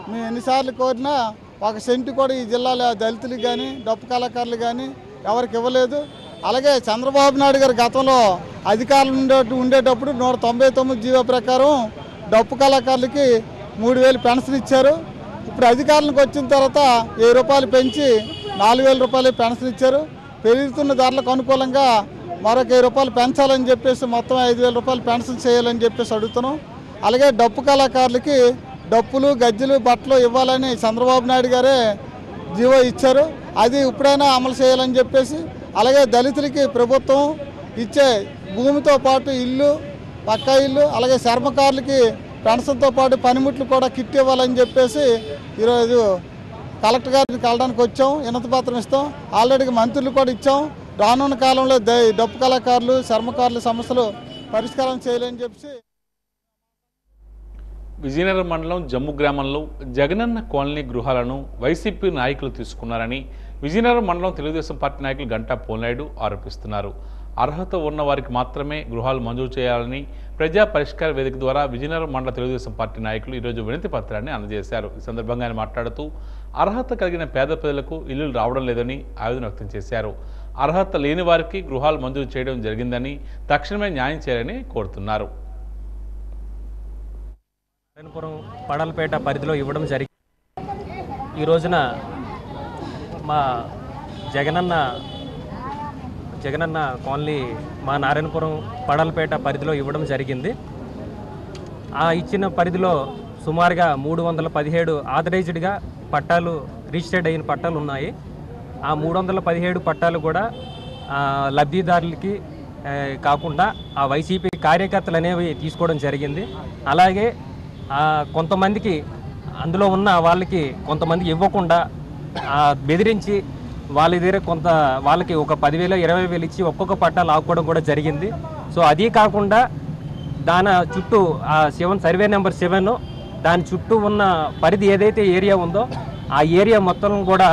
మేము ఎన్నిసార్లు కోరినా 1 సెంటు కూడా ఈ జిల్లాలో దళితులకు కానీ డప్పు కళాకారులు కానీ ఎవరికి ఇవ్వలేదు. అలాగే చంద్రబాబు నాయుడు గారు గతంలో అధికారులు ఉండేటప్పుడు 199 జీవో ప్రకారం డప్పు కళాకారులకి 3,000 పెన్షన్ ఇచ్చారు. ఇప్పుడు అధికారులకు వచ్చిన తర్వాత 1000 రూపాయలు పెంచి 4,000 రూపాయలు పెన్షన్ ఇచ్చారు. పెరుగుతున్న ధరలకు అనుకూలంగా మరొక 1000 రూపాయలు పెంచాలని చెప్పేసి మొత్తం 5,000 రూపాయలు పెన్షన్ చేయాలని చెప్పేసి అడుగుతున్నాం. అలాగే డప్పు కళాకారులకి డప్పులు, గజ్జలు, బట్టలు ఇవ్వాలని చంద్రబాబు నాయుడు గారే జీవో ఇచ్చారు. అది ఇప్పుడైనా అమలు చేయాలని చెప్పేసి, అలాగే దళితులకి ప్రభుత్వం ఇచ్చే భూమితో పాటు ఇల్లు, పక్కా ఇల్లు, అలాగే చర్మకారులకి పెన్షన్తో పాటు పనిముట్లు కూడా కిట్ ఇవ్వాలని చెప్పేసి ఈరోజు కలెక్టర్ గారిని కలడానికి వచ్చాం. వినతి పత్రం ఇస్తాం. ఆల్రెడీ మంత్రులు కూడా ఇచ్చాం. రానున్న కాలంలో డప్పు కళాకారులు చర్మకారుల సమస్యలు పరిష్కారం చేయాలని చెప్పి విజయనగరం మండలం జమ్ము గ్రామంలో జగనన్న కాలనీ గృహాలను వైసీపీ నాయకులు తీసుకున్నారని విజయనగరం మండలం తెలుగుదేశం పార్టీ నాయకులు గంటా పోలనాయుడు ఆరోపిస్తున్నారు. అర్హత ఉన్న వారికి మాత్రమే గృహాలు మంజూరు చేయాలని ప్రజా పరిష్కార వేదిక ద్వారా విజయనగరం మండల తెలుగుదేశం పార్టీ నాయకులు ఈరోజు వినతి పత్రాన్ని అందజేశారు. ఈ సందర్భంగా ఆయన మాట్లాడుతూ అర్హత కలిగిన పేద ప్రజలకు ఇల్లులు రావడం లేదని ఆవేదన వ్యక్తం చేశారు. అర్హత లేని వారికి గృహాలు మంజూరు చేయడం జరిగిందని తక్షణమే న్యాయం చేయాలని కోరుతున్నారు. నారాయణపురం పడలపేట పరిధిలో ఇవ్వడం జరిగింది. ఈ రోజున మా జగనన్న కాలనీ మా నారాయణపురం పడలపేట పరిధిలో ఇవ్వడం జరిగింది. ఆ ఇచ్చిన పరిధిలో సుమారుగా 317 ఆథరైజ్డ్గా పట్టాలు రిజిస్టర్డ్ అయిన పట్టాలు ఉన్నాయి. ఆ 317 పట్టాలు కూడా లబ్ధిదారులకి కాకుండా ఆ వైసీపీ కార్యకర్తలు అనేవి తీసుకోవడం జరిగింది. అలాగే కొంతమందికి అందులో ఉన్న వాళ్ళకి కొంతమంది ఇవ్వకుండా బెదిరించి వాళ్ళ దగ్గర వాళ్ళకి ఒక 10,000 20,000 ఇచ్చి ఒక్కొక్క పట్టాలు ఆపుకోవడం కూడా జరిగింది. సో అది కాకుండా దాని చుట్టూ సర్వే నెంబర్ 7 దాని చుట్టూ ఉన్న పరిధి ఏదైతే ఏరియా ఉందో ఆ ఏరియా మొత్తం కూడా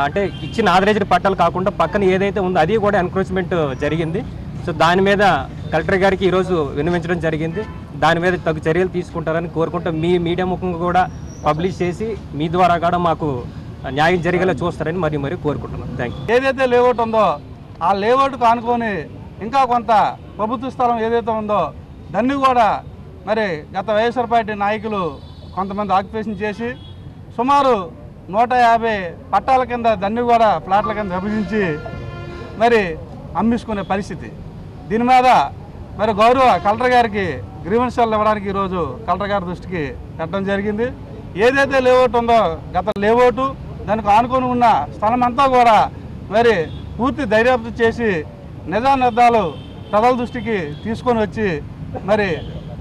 అంటే ఇచ్చిన ఆథరైజ్డ్ పట్టాలు కాకుండా పక్కన ఏదైతే ఉందో అది కూడా ఎన్క్రోచ్మెంట్ జరిగింది. సో దాని మీద కలెక్టర్ గారికి ఈరోజు విన్నవించడం జరిగింది. దాని మీద తగు చర్యలు తీసుకుంటారని కోరుకుంటూ మీ మీడియా ముఖంగా కూడా పబ్లిష్ చేసి మీ ద్వారా కూడా మాకు న్యాయం జరిగేలా చూస్తారని మరి కోరుకుంటున్నాను. Thank you. ఏదైతే లేఅవుట్ ఉందో ఆ లేఅవుట్కు ఆనుకొని ఇంకా కొంత ప్రభుత్వ స్థలం ఏదైతే ఉందో దాన్ని కూడా మరి గత వైఎస్ఆర్ పార్టీ నాయకులు కొంతమంది ఆక్యుపేషన్ చేసి సుమారు 150 పట్టాల కింద దాన్ని కూడా ఫ్లాట్ల కింద విభజించి మరి అమ్మించుకునే పరిస్థితి. దీని మీద మరి గౌరవ కలెక్టర్ గారికి గ్రీవెన్సాలు ఇవ్వడానికి ఈరోజు కలెక్టర్ గారి దృష్టికి పెట్టడం జరిగింది. ఏదైతే లేఅవుట్ ఉందో గత లేఅవుట్ దానికి ఆనుకొని ఉన్న స్థలం అంతా కూడా మరి పూర్తి దర్యాప్తు చేసి నిజానిర్ధాలు ప్రజల దృష్టికి తీసుకొని వచ్చి మరి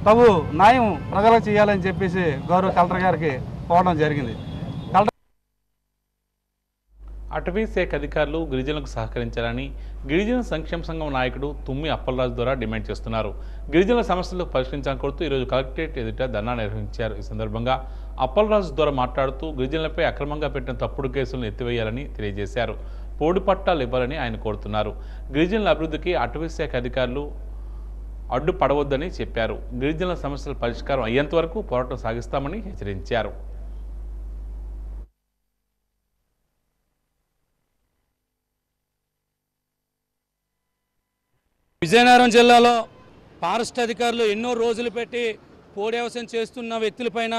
తగు న్యాయం ప్రజలకు చేయాలని చెప్పేసి గౌరవ కలెక్టర్ గారికి పోవడం జరిగింది. అటవీ శాఖ అధికారులు గిరిజనులకు సహకరించాలని గిరిజన సంక్షేమ సంఘం నాయకుడు తుమ్మి అప్పలరాజు ద్వారా డిమాండ్ చేస్తున్నారు. గిరిజనుల సమస్యలు పరిష్కరించాలని కోరుతూ ఈరోజు కలెక్టరేట్ ఎదుట ధర్నా నిర్వహించారు. ఈ సందర్భంగా అప్పలరాజు ద్వారా మాట్లాడుతూ గిరిజనులపై అక్రమంగా పెట్టిన తప్పుడు కేసులను ఎత్తివేయాలని తెలియజేశారు. పోడు పట్టాలు ఇవ్వాలని ఆయన కోరుతున్నారు. గిరిజనుల అభివృద్ధికి అటవీ శాఖ అధికారులు అడ్డుపడవద్దని చెప్పారు. గిరిజనుల సమస్యల పరిష్కారం అయ్యేంత వరకు పోరాటం సాగిస్తామని హెచ్చరించారు. విజయనగరం జిల్లాలో ఫారెస్ట్ అధికారులు ఎన్నో రోజులు పెట్టి పోడు వ్యవసాయం చేస్తున్న వ్యక్తులపైన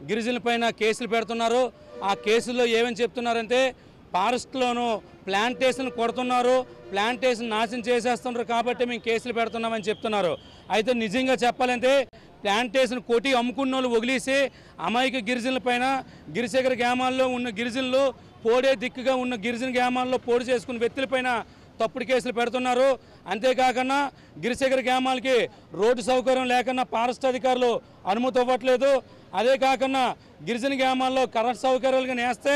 గిరిజనులపైన కేసులు పెడుతున్నారు. ఆ కేసుల్లో ఏమని చెప్తున్నారంటే ఫారెస్ట్లోనూ ప్లాంటేషన్ కొడుతున్నారు, ప్లాంటేషన్ నాశనం చేసేస్తున్నారు కాబట్టి మేము కేసులు పెడుతున్నామని చెప్తున్నారు. అయితే నిజంగా చెప్పాలంటే ప్లాంటేషన్ కొట్టి అమ్ముకున్న వాళ్ళు వదిలేసి అమాయక గిరిజనులపైన గిరిశేఖర గ్రామాల్లో ఉన్న గిరిజనులు పోడే దిక్కుగా ఉన్న గిరిజన గ్రామాల్లో పోడు చేసుకున్న వ్యక్తులపైన తప్పుడు కేసులు పెడుతున్నారు. అంతేకాకుండా గిరిశేఖర గ్రామాలకి రోడ్డు సౌకర్యం లేకుండా ఫారెస్ట్ అధికారులు అనుమతి ఇవ్వట్లేదు. అదే కాకుండా గిరిజన గ్రామాల్లో కరెంట్ సౌకర్యాలుగా నేస్తే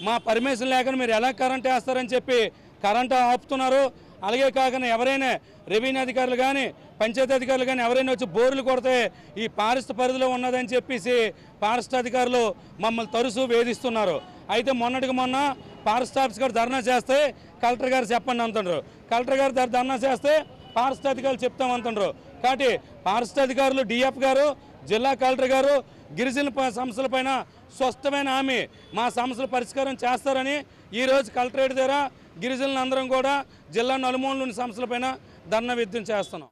మా పర్మిషన్ లేకుండా మీరు ఎలా కరెంట్ వేస్తారని చెప్పి కరెంటు ఆపుతున్నారు. అలాగే కాకుండా ఎవరైనా రెవెన్యూ అధికారులు కానీ పంచాయతీ అధికారులు కానీ ఎవరైనా వచ్చి బోర్లు కొడితే ఈ ఫారెస్ట్ పరిధిలో ఉన్నదని చెప్పేసి ఫారెస్ట్ అధికారులు మమ్మల్ని తరచూ వేధిస్తున్నారు. అయితే మొన్నటికి మొన్న ఫారెస్ట్ ఆఫీస్ గారు ధర్నా చేస్తే కలెక్టర్ గారు చెప్పండి అంటున్నారు. కలెక్టర్ గారు ధర్నా చేస్తే ఫారెస్ట్ అధికారులు చెప్తామంటున్నారు. కాబట్టి ఫారెస్ట్ అధికారులు డిఎఫ్ గారు జిల్లా కలెక్టర్ గారు గిరిజన సమస్యలపైన స్పష్టమైన హామీ మా సమస్యల పరిష్కారం చేస్తారని ఈరోజు కలెక్టరేట్ దగ్గర గిరిజనులందరం కూడా జిల్లా నలుమూలలోని సమస్యలపైన ధర్నా విద్యం చేస్తున్నాం.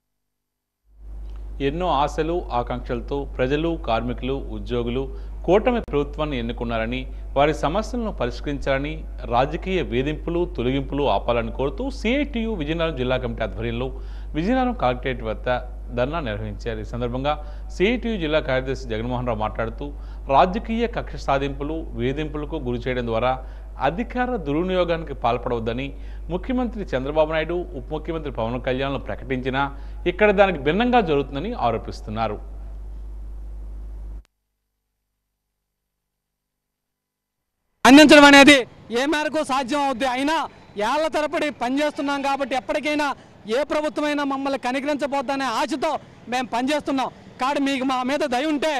ఎన్నో ఆశలు ఆకాంక్షలతో ప్రజలు కార్మికులు ఉద్యోగులు కూటమి ప్రభుత్వాన్ని ఎన్నుకున్నారని వారి సమస్యలను పరిష్కరించాలని రాజకీయ వేధింపులు తొలగింపులు ఆపాలని కోరుతూ సిఐటియు విజయనగరం జిల్లా కమిటీ ఆధ్వర్యంలో విజయనగరం కలెక్టరేట్ వద్ద ధర్నా నిర్వహించారు. ఈ సందర్భంగా సిఐటియు జిల్లా కార్యదర్శి జగన్మోహన్ రావు మాట్లాడుతూ రాజకీయ కక్ష సాధింపులు వేధింపులకు గురి చేయడం ద్వారా అధికార దుర్వినియోగానికి పాల్పడవద్దని ముఖ్యమంత్రి చంద్రబాబు నాయుడు ఉప ముఖ్యమంత్రి పవన్ కళ్యాణ్లు ప్రకటించినా ఇక్కడ దానికి భిన్నంగా జరుగుతుందని ఆరోపిస్తున్నారు. అందించడం అనేది ఏ మేరకు సాధ్యం అవుద్ది. అయినా ఏళ్ల తరబడి పనిచేస్తున్నాం కాబట్టి ఎప్పటికైనా ఏ ప్రభుత్వమైనా మమ్మల్ని కనికరించబోద్దనే ఆశతో మేము పనిచేస్తున్నాం. కాబట్టి మీకు మా మీద దయ ఉంటే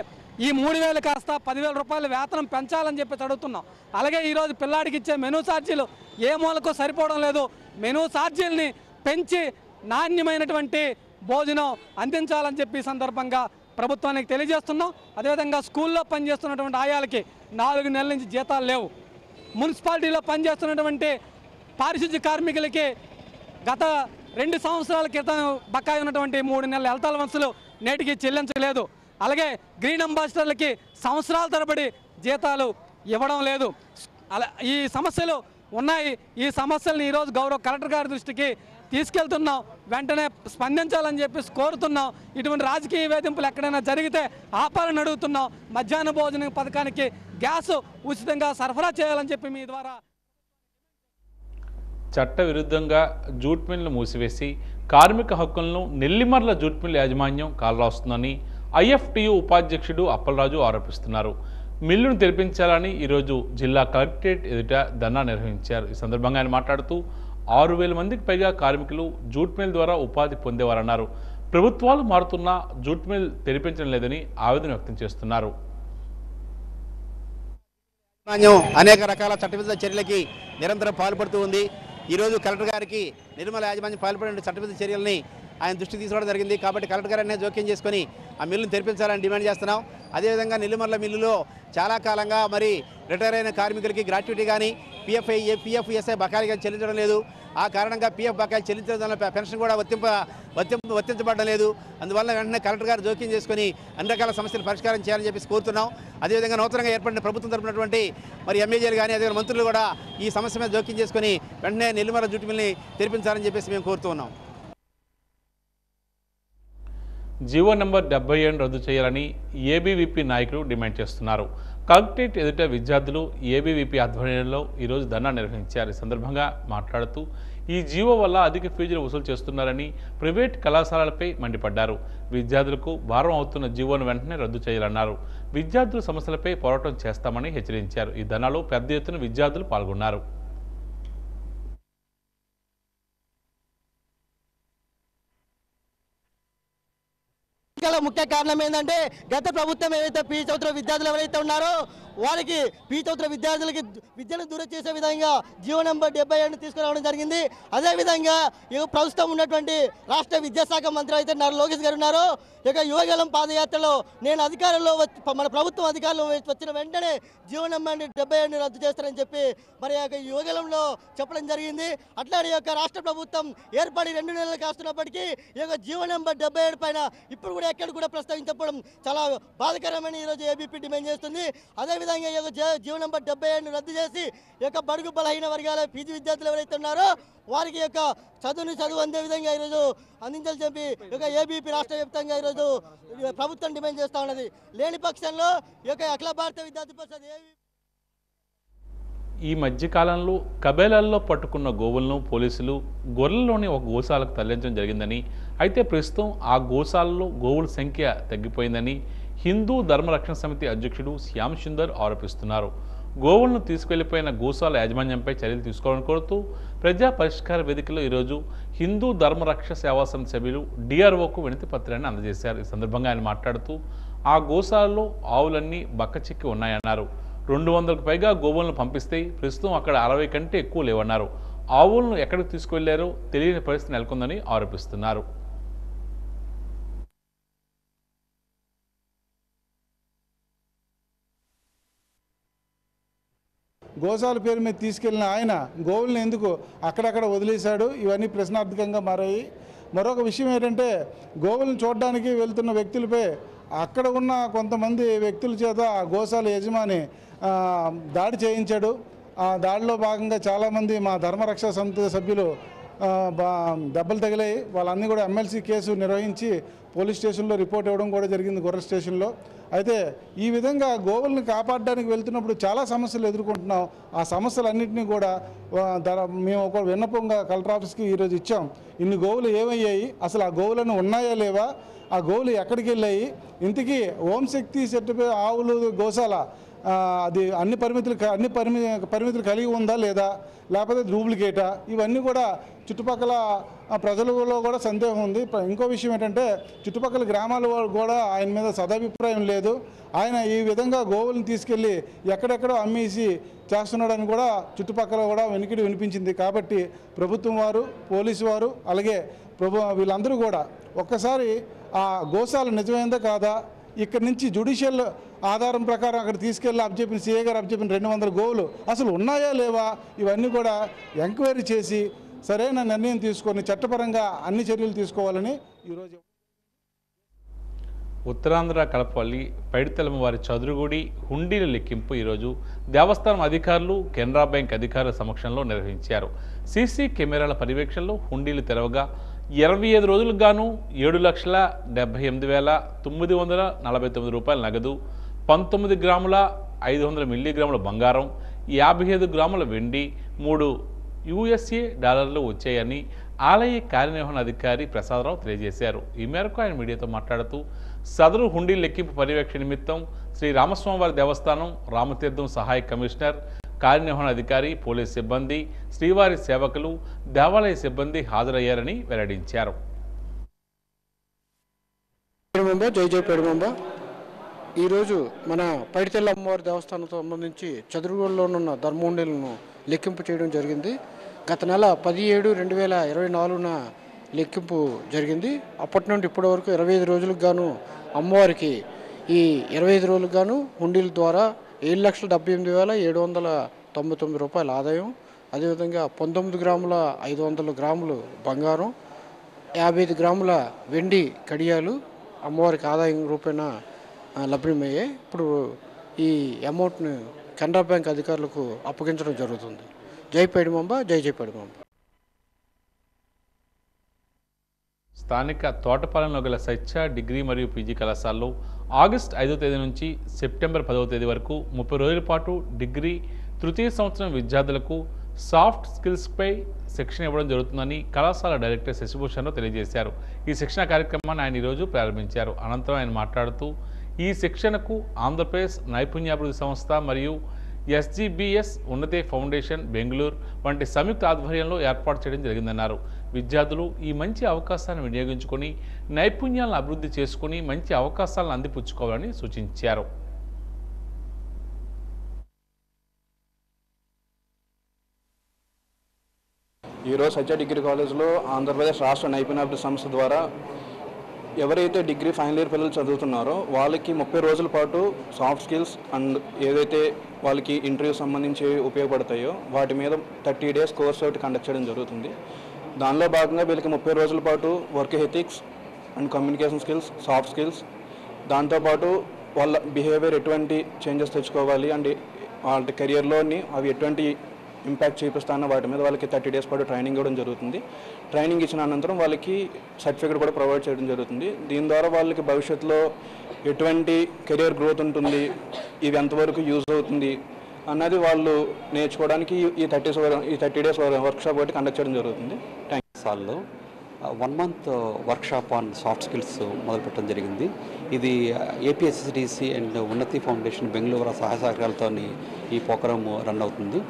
ఈ 3,000 కాస్త 10,000 రూపాయల వేతనం పెంచాలని చెప్పి అడుగుతున్నాం. అలాగే ఈరోజు పిల్లాడికి ఇచ్చే మెనూ ఛార్జీలు ఏ మూలకు సరిపోవడం లేదు. మెనూ ఛార్జీలని పెంచి నాణ్యమైనటువంటి భోజనం అందించాలని చెప్పి ఈ సందర్భంగా ప్రభుత్వానికి తెలియజేస్తున్నాం. అదేవిధంగా స్కూల్లో పనిచేస్తున్నటువంటి ఆయాలకి 4 నెలల నుంచి జీతాలు లేవు. మున్సిపాలిటీలో పనిచేస్తున్నటువంటి పారిశుద్ధ్య కార్మికులకి గత 2 సంవత్సరాల క్రితం బకాయి ఉన్నటువంటి 3 నెలల హెల్త్ అలవెన్సులు నేటికి చెల్లించలేదు. అలాగే గ్రీన్ అంబాసిడర్లకి సంవత్సరాల తరబడి జీతాలు ఇవ్వడం లేదు. ఈ సమస్యలు ఉన్నాయి. ఈ సమస్యలను ఈరోజు గౌరవ కలెక్టర్ గారి దృష్టికి తీసుకెళ్తున్నాం. వెంటనే స్పందించాలని చెప్పి కోరుతున్నాం. ఇటువంటి రాజకీయ వేధింపులు ఎక్కడైనా జరిగితే ఆపాలని అడుగుతున్నాం. మధ్యాహ్న భోజన పథకానికి గ్యాస్ ఉచితంగా సరఫరా చేయాలని చెప్పి మీ ద్వారా చట్ట విరుద్ధంగా జూట్ మిల్లు మూసివేసి కార్మిక హక్కులను నెల్లిమర్ల జూట్ మిల్ యాజమాన్యం కాలరాస్తుందని ఐఎఫ్టియు ఉపాధ్యక్షుడు అప్పలరాజు ఆరోపిస్తున్నారు. మిల్లును తెరిపించాలని ఈరోజు జిల్లా కలెక్టరేట్ ఎదుట ధర్నా నిర్వహించారు. ఈ సందర్భంగా ఆయన మాట్లాడుతూ 6,000 మందికి పైగా కార్మికులు జూట్ మిల్ ద్వారా ఉపాధి పొందేవారన్నారు. ప్రభుత్వాలు మారుతున్నా జూట్ మిల్ తెరిపించడం లేదని ఆవేదన వ్యక్తం చేస్తున్నారు. అనేక రకాల చట్టవిరుద్ధ చర్యలకి నిరంతరం పాల్పడుతూ ఉంది. ఈరోజు కలెక్టర్ గారికి నిర్మల యాజమాన్యం పాల్పడిన చట్టవిరుద్ధ చర్యల్ని ఆయన దృష్టికి తీసుకోవడం జరిగింది. కాబట్టి కలెక్టర్ గారు అనేది జోక్యం చేసుకొని ఆ మిల్లును తెరిపించాలని డిమాండ్ చేస్తున్నాం. అదేవిధంగా నెల్లిమర్ల మిల్లులో చాలా కాలంగా మరి రిటైర్ అయిన కార్మికులకి గ్రాట్యుటీ కానీ పిఎఫ్ఎస్ఐ బకాయిలు కానీ చెల్లించడం లేదు. ఆ కారణంగా పిఎఫ్ బకాయిలు చెల్లించడం వల్ల పెన్షన్ కూడా వర్తించబడడం లేదు. అందువల్ల వెంటనే కలెక్టర్ గారు జోక్యం చేసుకుని అన్ని రకాల సమస్యలు పరిష్కారం చేయాలని చెప్పేసి కోరుతున్నాం. అదేవిధంగా నూతనంగా ఏర్పడిన ప్రభుత్వం తరపునటువంటి మరి ఎమ్మెల్యేలు కానీ అదే మంత్రులు కూడా ఈ సమస్య మీద జోక్యం చేసుకుని వెంటనే నెల్లిమర్ల జూట్ మిల్ని తెరిపించాలని చెప్పేసి మేము కోరుతున్నాం. జీవో నెంబర్ 77 రద్దు చేయాలని ఏబీవీపీ నాయకులు డిమాండ్ చేస్తున్నారు. కలెక్టరేట్ ఎదుట విద్యార్థులు ఏబీవీపీ ఆధ్వర్యంలో ఈరోజు ధర్నా నిర్వహించారు. ఈ సందర్భంగా మాట్లాడుతూ ఈ జీవో వల్ల అధిక ఫీజులు వసూలు చేస్తున్నారని ప్రైవేట్ కళాశాలలపై మండిపడ్డారు. విద్యార్థులకు భారం అవుతున్న జీవోను వెంటనే రద్దు చేయాలన్నారు. విద్యార్థుల సమస్యలపై పోరాటం చేస్తామని హెచ్చరించారు. ఈ ధర్నాలో పెద్ద ఎత్తున విద్యార్థులు పాల్గొన్నారు. ముఖ్య కారణం ఏంటంటే గత ప్రభుత్వం ఏవైతే పీజీ చదువుతున్న విద్యార్థులు ఎవరైతే ఉన్నారో వారికి పీజీ చదువుతున్న విద్యార్థులకి విద్యను దూరం చేసే విధంగా జీవో నెంబర్ 77 తీసుకురావడం జరిగింది. అదేవిధంగా ప్రస్తుతం ఉన్నటువంటి రాష్ట్ర విద్యాశాఖ మంత్రి అయితే నారా లోకేష్ గారు ఉన్నారో ఇక యువగలం పాదయాత్రలో నేను అధికారంలో మన ప్రభుత్వం అధికారంలో వచ్చిన వెంటనే జీవో నెంబర్ 77 రద్దు చేస్తారని చెప్పి మరి యువగలంలో చెప్పడం జరిగింది. అట్లాంటి యొక్క రాష్ట్ర ప్రభుత్వం ఏర్పడి 2 నెలలు కాస్తున్నప్పటికీ ఈ యొక్క జీవో నెంబర్ 77 పైన ఇప్పుడు కూడా ఎక్కడ కూడా ప్రస్తావించకపోవడం చాలా బాధాకరమని ఈరోజు ఏబీపీ డిమాండ్ చేస్తుంది. అదేవిధంగా ఈ యొక్క జీవో నెంబర్ 77 రద్దు చేసి ఈ యొక్క బడుగు బలహీన వర్గాల పీజీ విద్యార్థులు ఎవరైతే ఉన్నారో వారికి యొక్క చదువు అందే విధంగా ఈరోజు అందించాలని చెప్పి ఒక ఏబీపీ రాష్ట్ర వ్యాప్తంగా ఈరోజు ప్రభుత్వం డిమాండ్ చేస్తూ ఉన్నది. లేని పక్షంలో ఈ యొక్క అఖిల భారత విద్యార్థి పరిషత్ ఈ మధ్యకాలంలో కబేలాల్లో పట్టుకున్న గోవులను పోలీసులు గొర్రెల్లోని ఒక గోశాలకు తరలించడం జరిగిందని, అయితే ప్రస్తుతం ఆ గోశాలలో గోవుల సంఖ్య తగ్గిపోయిందని హిందూ ధర్మరక్షణ సమితి అధ్యక్షుడు శ్యామ్ సుందర్ ఆరోపిస్తున్నారు. గోవులను తీసుకెళ్లిపోయిన గోశాల యాజమాన్యంపై చర్యలు తీసుకోవాలని కోరుతూ ప్రజా పరిష్కార వేదికలో ఈరోజు హిందూ ధర్మరక్షణ సేవా సమితి సభ్యులు డిఆర్ఓకు వినతి పత్రాన్ని అందజేశారు. ఈ సందర్భంగా ఆయన మాట్లాడుతూ ఆ గోశాలలో ఆవులన్నీ బక్కచిక్కి ఉన్నాయన్నారు. 200కు పైగా గోవులను పంపిస్తే ప్రస్తుతం అక్కడ 60 కంటే ఎక్కువ లేవన్నారు. ఆవులను ఎక్కడికి తీసుకువెళ్లారో తెలియని పరిస్థితి నెలకొందని ఆరోపిస్తున్నారు. గోశాల పేరు మీద తీసుకెళ్లిన ఆయన గోవులను ఎందుకు అక్కడక్కడ వదిలేశాడు, ఇవన్నీ ప్రశ్నార్థకంగా మారాయి. మరొక విషయం ఏంటంటే గోవులను చూడడానికి వెళ్తున్న వ్యక్తులపై అక్కడ ఉన్న కొంతమంది వ్యక్తుల చేత ఆ గోశాల యజమాని దాడి చేయించాడు. ఆ దాడిలో భాగంగా చాలామంది మా ధర్మరక్షణ సమితి సభ్యులు దెబ్బలు తగిలాయి. వాళ్ళన్నీ కూడా ఎమ్మెల్సీ కేసు నిర్వహించి పోలీస్ స్టేషన్లో రిపోర్ట్ ఇవ్వడం కూడా జరిగింది, గొర్రె స్టేషన్లో. అయితే ఈ విధంగా గోవులను కాపాడడానికి వెళ్తున్నప్పుడు చాలా సమస్యలు ఎదుర్కొంటున్నాం. ఆ సమస్యలన్నింటినీ కూడా మేము ఒక విన్నపంగా కలెక్టర్ ఆఫీస్కి ఈరోజు ఇచ్చాం. ఇన్ని గోవులు ఏమయ్యాయి, అసలు ఆ గోవులను ఉన్నాయా లేవా, ఆ గోవులు ఎక్కడికి వెళ్ళాయి, ఇంతకీ ఓం శక్తి సర్టిఫికేట్ ఆవులు గోశాల అది అన్ని పరిమితులు కలిగి ఉందా లేదా, లేకపోతే డూప్లికేటా, ఇవన్నీ కూడా చుట్టుపక్కల ప్రజలలో కూడా సందేహం ఉంది. ఇంకో విషయం ఏంటంటే చుట్టుపక్కల గ్రామాల వాళ్ళు కూడా ఆయన మీద సదాభిప్రాయం లేదు. ఆయన ఈ విధంగా గోవులను తీసుకెళ్ళి ఎక్కడెక్కడో అమ్మేసి చేస్తున్నాడని కూడా చుట్టుపక్కల కూడా వెనుకిడి వినిపించింది. కాబట్టి ప్రభుత్వం వారు, పోలీసు వారు, అలాగే వీళ్ళందరూ కూడా ఒక్కసారి ఆ గోశాల నిజమైందా కాదా, ఇక్కడ నుంచి జ్యుడిషియల్ ఆధారం ప్రకారం అక్కడ తీసుకెళ్ళి అప్పచెప్పిన సీఏ గారు అప్పచెప్పిన 200 గోవులు అసలు ఉన్నాయా లేవా, ఇవన్నీ కూడా ఎంక్వైరీ చేసి సరైన నిర్ణయం తీసుకొని చట్టపరంగా అన్ని చర్యలు తీసుకోవాలని ఈరోజు ఉత్తరాంధ్ర కడపల్లి పైడితెలమ వారి చదురుగుడి హుండీల లెక్కింపు ఈరోజు దేవస్థానం అధికారులు, కెనరా బ్యాంక్ అధికారుల సమక్షంలో నిర్వహించారు. సీసీ కెమెరాల పర్యవేక్షణలో హుండీలు తెరవగా 25 రోజులకు గాను 7,78,949 రూపాయల నగదు, 19 గ్రాముల 500 మిల్లీగ్రాముల బంగారం, 55 గ్రాముల వెండి, 3 యుఎస్ఏ డాలర్లు వచ్చాయని ఆలయ కార్యనిర్వహణాధికారి ప్రసాదరావు తెలియజేశారు. ఈ మేరకు ఆయన మీడియాతో మాట్లాడుతూ సదరు హుండీ లెక్కింపు పర్యవేక్షణ నిమిత్తం శ్రీ రామస్వామివారి దేవస్థానం రామతీర్థం సహాయ కమిషనర్, కార్యనిర్వహణాధికారి, పోలీస్ సిబ్బంది, శ్రీవారి సేవకులు, దేవాలయ సిబ్బంది హాజరయ్యారని వెల్లడించారు. జై జై పేడుమంబ. ఈరోజు మన పైడితెల్ల అమ్మవారి దేవస్థానంతో సంబంధించి చదురుగుడిలోనున్న ధర్మహుండీలను లెక్కింపు చేయడం జరిగింది. గత నెల 17/2024న లెక్కింపు జరిగింది. అప్పటి నుండి ఇప్పటి వరకు 25 రోజులకు గాను అమ్మవారికి ఈ 25 రోజులకు గాను హుండీల ద్వారా 7,78,799 రూపాయల ఆదాయం, అదేవిధంగా 19 గ్రాముల 500 గ్రాములు బంగారం, 55 గ్రాముల వెండి కడియాలు అమ్మవారికి ఆదాయం రూపేణ లభ్యమయ్యాయి. ఇప్పుడు ఈ అమౌంట్ని కెనరా బ్యాంక్ అధికారులకు అప్పగించడం జరుగుతుంది. జై పేడిమంబ, జై జై పేడిమంబ. స్థానిక తోటపాలెంలో గల సత్య డిగ్రీ మరియు పీజీ కళాశాలలో ఆగస్టు 5వ తేదీ నుంచి సెప్టెంబర్ 10వ తేదీ వరకు 30 రోజుల పాటు డిగ్రీ తృతీయ సంవత్సరం విద్యార్థులకు సాఫ్ట్ స్కిల్స్పై శిక్షణ ఇవ్వడం జరుగుతుందని కళాశాల డైరెక్టర్ శశిభూషణ్ తెలియజేశారు. ఈ శిక్షణ కార్యక్రమాన్ని ఆయన ఈరోజు ప్రారంభించారు. అనంతరం ఆయన మాట్లాడుతూ ఈ శిక్షణకు ఆంధ్రప్రదేశ్ నైపుణ్యాభివృద్ధి సంస్థ మరియు ఎస్జీబీఎస్ ఉన్నతే ఫౌండేషన్ బెంగళూరు వంటి సంయుక్త ఆధ్వర్యంలో ఏర్పాటు చేయడం జరిగిందన్నారు. విద్యార్థులు ఈ మంచి అవకాశాన్ని వినియోగించుకొని నైపుణ్యాలను అభివృద్ధి చేసుకుని మంచి అవకాశాలను అందిపుచ్చుకోవాలని సూచించారు. ఈరోజు సత్య డిగ్రీ కాలేజ్లో ఆంధ్రప్రదేశ్ రాష్ట్ర నైపుణ్యాభివృద్ధి సంస్థ ద్వారా ఎవరైతే డిగ్రీ ఫైనల్ ఇయర్ పిల్లలు చదువుతున్నారో వాళ్ళకి 30 రోజుల పాటు సాఫ్ట్ స్కిల్స్ అండ్ ఏదైతే వాళ్ళకి ఇంటర్వ్యూ సంబంధించి ఉపయోగపడతాయో వాటి మీద 30 డేస్ కోర్స్ ఒకటి కండక్ట్ చేయడం జరుగుతుంది. దానిలో భాగంగా వీళ్ళకి 30 రోజుల పాటు work ethics and communication skills, soft skills, దాంతోపాటు వాళ్ళ బిహేవియర్ ఎటువంటి చేంజెస్ తెచ్చుకోవాలి అండ్ వాళ్ళ కెరియర్లోని అవి ఎటువంటి ఇంపాక్ట్ చూపిస్తానో వాటి మీద వాళ్ళకి 30 డేస్ పాటు ట్రైనింగ్ ఇవ్వడం జరుగుతుంది. ట్రైనింగ్ ఇచ్చిన అనంతరం వాళ్ళకి సర్టిఫికేట్ కూడా ప్రొవైడ్ చేయడం జరుగుతుంది. దీని ద్వారా వాళ్ళకి భవిష్యత్తులో ఎటువంటి కెరియర్ గ్రోత్ ఉంటుంది, ఇది ఎంతవరకు యూజ్ అవుతుంది అన్నది వాళ్ళు నేర్చుకోవడానికి ఈ 30 డేస్ వర్క్షాప్ ఒకటి కండక్ట్ చేయడం జరుగుతుంది. సార్లో 1 month workshop on soft skills మొదలుపెట్టడం జరిగింది. ఇది ఏపీఎస్సిడిసి అండ్ ఉన్నతి ఫౌండేషన్ బెంగళూరు సహాయ సహకారాలతో ఈ ప్రోగ్రామ్ రన్ అవుతుంది.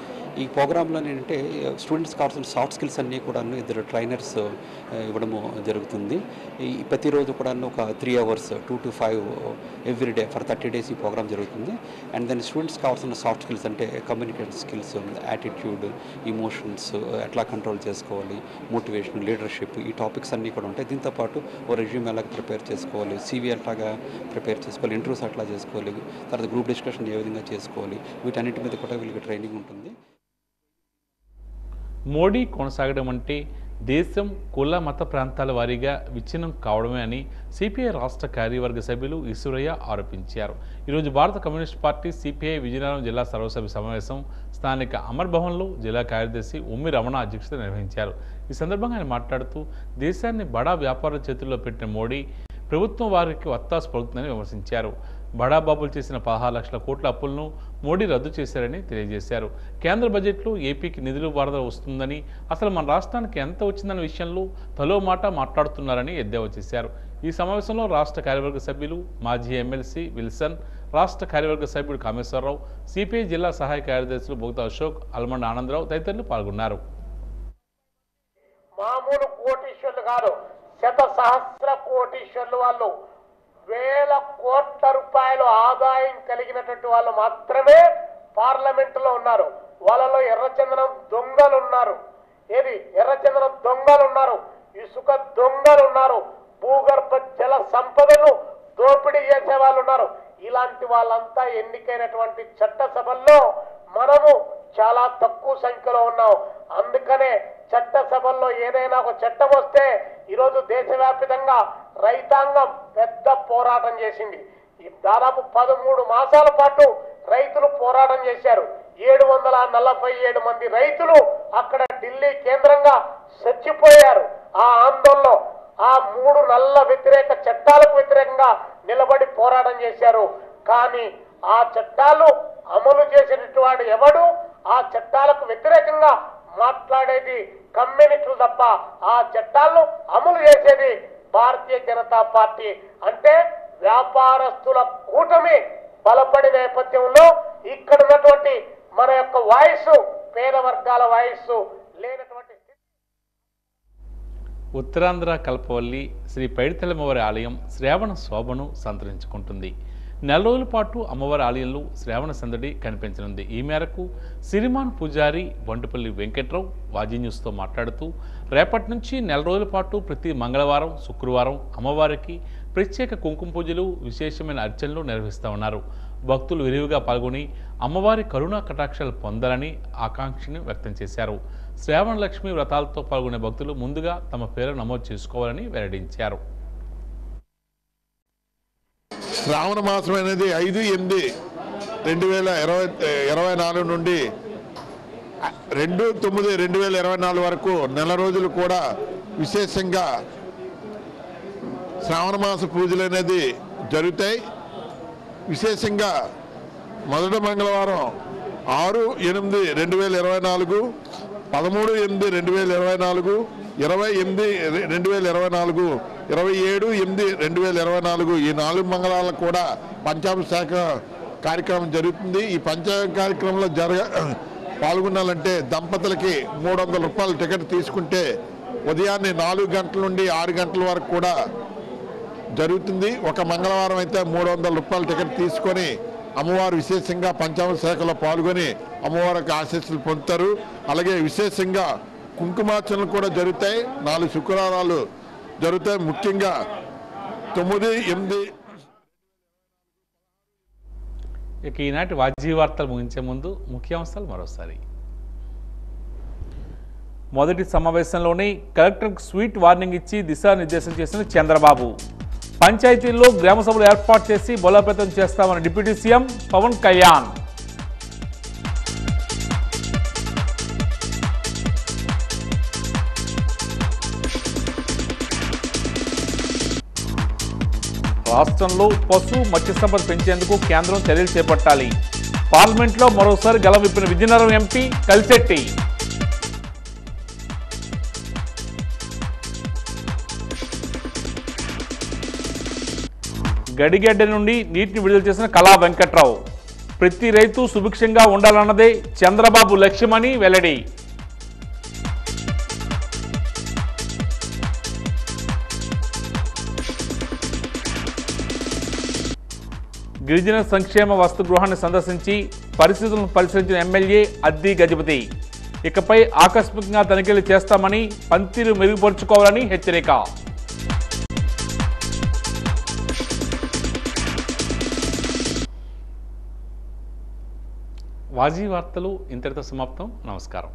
ఈ ప్రోగ్రాంలో ఏంటంటే స్టూడెంట్స్ కావాల్సిన సాఫ్ట్ స్కిల్స్ అన్నీ కూడా 2 ట్రైనర్స్ ఇవ్వడము జరుగుతుంది. ఈ ప్రతిరోజు కూడా ఒక 3 hours 2 to 5 every day for 30 days ఈ ప్రోగ్రామ్ జరుగుతుంది. అండ్ దెన్ స్టూడెంట్స్ కావాల్సిన సాఫ్ట్ స్కిల్స్ అంటే కమ్యూనికేషన్ స్కిల్స్, యాటిట్యూడ్, ఇమోషన్స్ ఎట్లా కంట్రోల్ చేసుకోవాలి, మోటివేషన్, లీడర్షిప్, ఈ టాపిక్స్ అన్నీ కూడా ఉంటాయి. దీంతోపాటు ఓ రెజ్యూమ్ ఎలా ప్రిపేర్ చేసుకోవాలి, CV ఎట్లాగా ప్రిపేర్ చేసుకోవాలి, ఇంటర్వ్యూస్ ఎట్లా చేసుకోవాలి, తర్వాత గ్రూప్ డిస్కషన్ ఏ విధంగా చేసుకోవాలి, వీటన్నిటి మీద కూడా వీళ్ళకి ట్రైనింగ్ ఉంటుంది. మోడీ కొనసాగడం అంటే దేశం కుల మత ప్రాంతాల వారీగా విచ్ఛిన్నం కావడమే అని సిపిఐ రాష్ట్ర కార్యవర్గ సభ్యులు ఈశ్వరయ్య ఆరోపించారు. ఈరోజు భారత కమ్యూనిస్ట్ పార్టీ సిపిఐ విజయనగరం జిల్లా సర్వసభ్య సమావేశం స్థానిక అమర్ భవన్లో జిల్లా కార్యదర్శి ఉమ్మి రమణ అధ్యక్షత నిర్వహించారు. ఈ సందర్భంగా ఆయన మాట్లాడుతూ దేశాన్ని బడా వ్యాపారుల చేతుల్లో పెట్టిన మోడీ ప్రభుత్వం వారికి వత్తాసు పలుకుతుందని విమర్శించారు. బడా బాబులు చేసిన 16 లక్షల కోట్ల అప్పులను మోడీ రద్దు చేశారని తెలియజేశారు. కేంద్ర బడ్జెట్లో ఏపీకి నిధులు వరద వస్తుందని, అసలు మన రాష్ట్రానికి ఎంత వచ్చిందన్న విషయంలో తలో మాట మాట్లాడుతున్నారని ఎద్దేవా చేశారు. ఈ సమావేశంలో రాష్ట్ర కార్యవర్గ సభ్యులు, మాజీ ఎమ్మెల్సీ విల్సన్, రాష్ట్ర కార్యవర్గ సభ్యుడు కామేశ్వరరావు, సిపిఐ జిల్లా సహాయ కార్యదర్శులు బొగ్తా అశోక్, అల్మండ ఆనందరావు తదితరులు పాల్గొన్నారు. మామూలు కోటీశ్వర్లు కాదు, శత సహస్ర కోటీశ్వర్లు వాళ్ళు, వేల కోట్ల రూపాయలు ఆదాయం కలిగినటువంటి వాళ్ళు మాత్రమే పార్లమెంటులో ఉన్నారు. వాళ్ళలో ఎర్రచందనం దొంగలు ఉన్నారు. ఏది ఎర్రచందనం దొంగలు ఉన్నారు, ఇసుక దొంగలు ఉన్నారు, భూగర్భ జల సంపదను దోపిడీ చేసే వాళ్ళు ఉన్నారు. ఇలాంటి వాళ్ళంతా ఎన్నికైనటువంటి చట్టసభల్లో మనము చాలా తక్కువ సంఖ్యలో ఉన్నాం. అందుకనే చట్టసభల్లో ఏదైనా ఒక చట్టం వస్తే ఈరోజు దేశవ్యాప్తంగా రైతాంగం పెద్ద పోరాటం చేసింది. దాదాపు 13 మాసాల పాటు రైతులు పోరాటం చేశారు. 747 మంది రైతులు అక్కడ ఢిల్లీ కేంద్రంగా చచ్చిపోయారు. ఆ ఆందోళనలో ఆ 3 నల్ల వ్యతిరేక చట్టాలకు వ్యతిరేకంగా నిలబడి పోరాటం చేశారు. కానీ ఆ చట్టాలు అమలు చేసేటటువంటి ఎవడు, ఆ చట్టాలకు వ్యతిరేకంగా మాట్లాడేది కమ్యూనిస్టులు తప్ప ఆ చట్టాలను అమలు చేసేది భారతీయ జనతా పార్టీ. అంటే వ్యాపారస్తుల కూటమి బలపడి నేపథ్యంలో ఇక్కడ ఉన్నటువంటి మన యొక్క వాయిస్, పేద వర్గాల వాయిస్ లేనటువంటి ఉత్తరాంధ్ర కల్పవల్లి శ్రీ పైడితల్లమ్మవారి ఆలయం శ్రావణ శోభను సంతరించుకుంటుంది. నెల రోజుల పాటు అమ్మవారి ఆలయంలో శ్రావణ సందడి కనిపించనుంది. ఈ మేరకు సిరిమాన్ పూజారి వంటపల్లి వెంకట్రావు వాజీ న్యూస్తో మాట్లాడుతూ, రేపటి నుంచి నెల రోజుల పాటు ప్రతి మంగళవారం, శుక్రవారం అమ్మవారికి ప్రత్యేక కుంకుమ పూజలు, విశేషమైన అర్చనలు నిర్వహిస్తామన్నారు. భక్తులు విరివిగా పాల్గొని అమ్మవారి కరుణా కటాక్షాలు పొందాలని ఆకాంక్షను వ్యక్తం చేశారు. శ్రావణ లక్ష్మి వ్రతాలతో పాల్గొనే భక్తులు ముందుగా తమ పేరు నమోదు చేసుకోవాలని వెల్లడించారు. శ్రావణ మాసం అనేది 5/8/2024 నుండి 2/9/2024 వరకు నెల రోజులు కూడా విశేషంగా శ్రావణ మాస పూజలు అనేది జరుగుతాయి. విశేషంగా మొదటి మంగళవారం 6/8/2024, 13/8/2024, 20/8/2024, 27/8/2024 ఈ 4 మంగళవారాలు కూడా పంచాంగ శాఖ కార్యక్రమం జరుగుతుంది. ఈ పంచాంగ కార్యక్రమంలో పాల్గొనాలంటే దంపతులకి 300 రూపాయల టికెట్ తీసుకుంటే ఉదయాన్నే 4 గంటల నుండి 6 గంటల వరకు కూడా జరుగుతుంది. ఒక మంగళవారం అయితే 300 రూపాయల టికెట్ తీసుకొని అమ్మవారు విశేషంగా పంచాంగ శాఖలో పాల్గొని అమ్మవారికి ఆశీస్సులు పొందుతారు. అలాగే విశేషంగా కుంకుమార్చనలు కూడా జరుగుతాయి. 4 శుక్రవారాలు జరుగుతాయి. ముఖ్యంగా 9, 8. ఇక ఈనాటి వాజీ వార్తలు ముగించే ముందు ముఖ్యాంశాలు మరోసారి. మొదటి సమావేశంలోనే కలెక్టర్కు స్వీట్ వార్నింగ్ ఇచ్చి దిశానిర్దేశం చేసిన చంద్రబాబు. పంచాయతీల్లో గ్రామ సభలు ఏర్పాటు చేసి బలోపేతం చేస్తామని డిప్యూటీ సీఎం పవన్ కళ్యాణ్. రాష్ట్రంలో పశు మత్స్య సంపద పెంచేందుకు కేంద్రం చర్యలు చేపట్టాలి. పార్లమెంట్లో మరోసారి గలం విప్పిన విజయనగరం ఎంపీ కలిశెట్టి. గడిగడ్డ నుండి నీటిని విడుదల చేసిన కళా వెంకట్రావు. ప్రతి రైతు సుభిక్షంగా ఉండాలన్నదే చంద్రబాబు లక్ష్యమని వెల్లడి. గిరిజన సంక్షేమ వస్తు గృహాన్ని సందర్శించి పరిస్థితులను పరిశీలించిన ఎమ్మెల్యే అద్ది గజపతి. ఇకపై ఆకస్మికంగా తనిఖీలు చేస్తామని, పనితీరు మెరుగుపరుచుకోవాలని హెచ్చరిక. వాజీ వార్తలు ఇంతటితో సమాప్తం. నమస్కారం.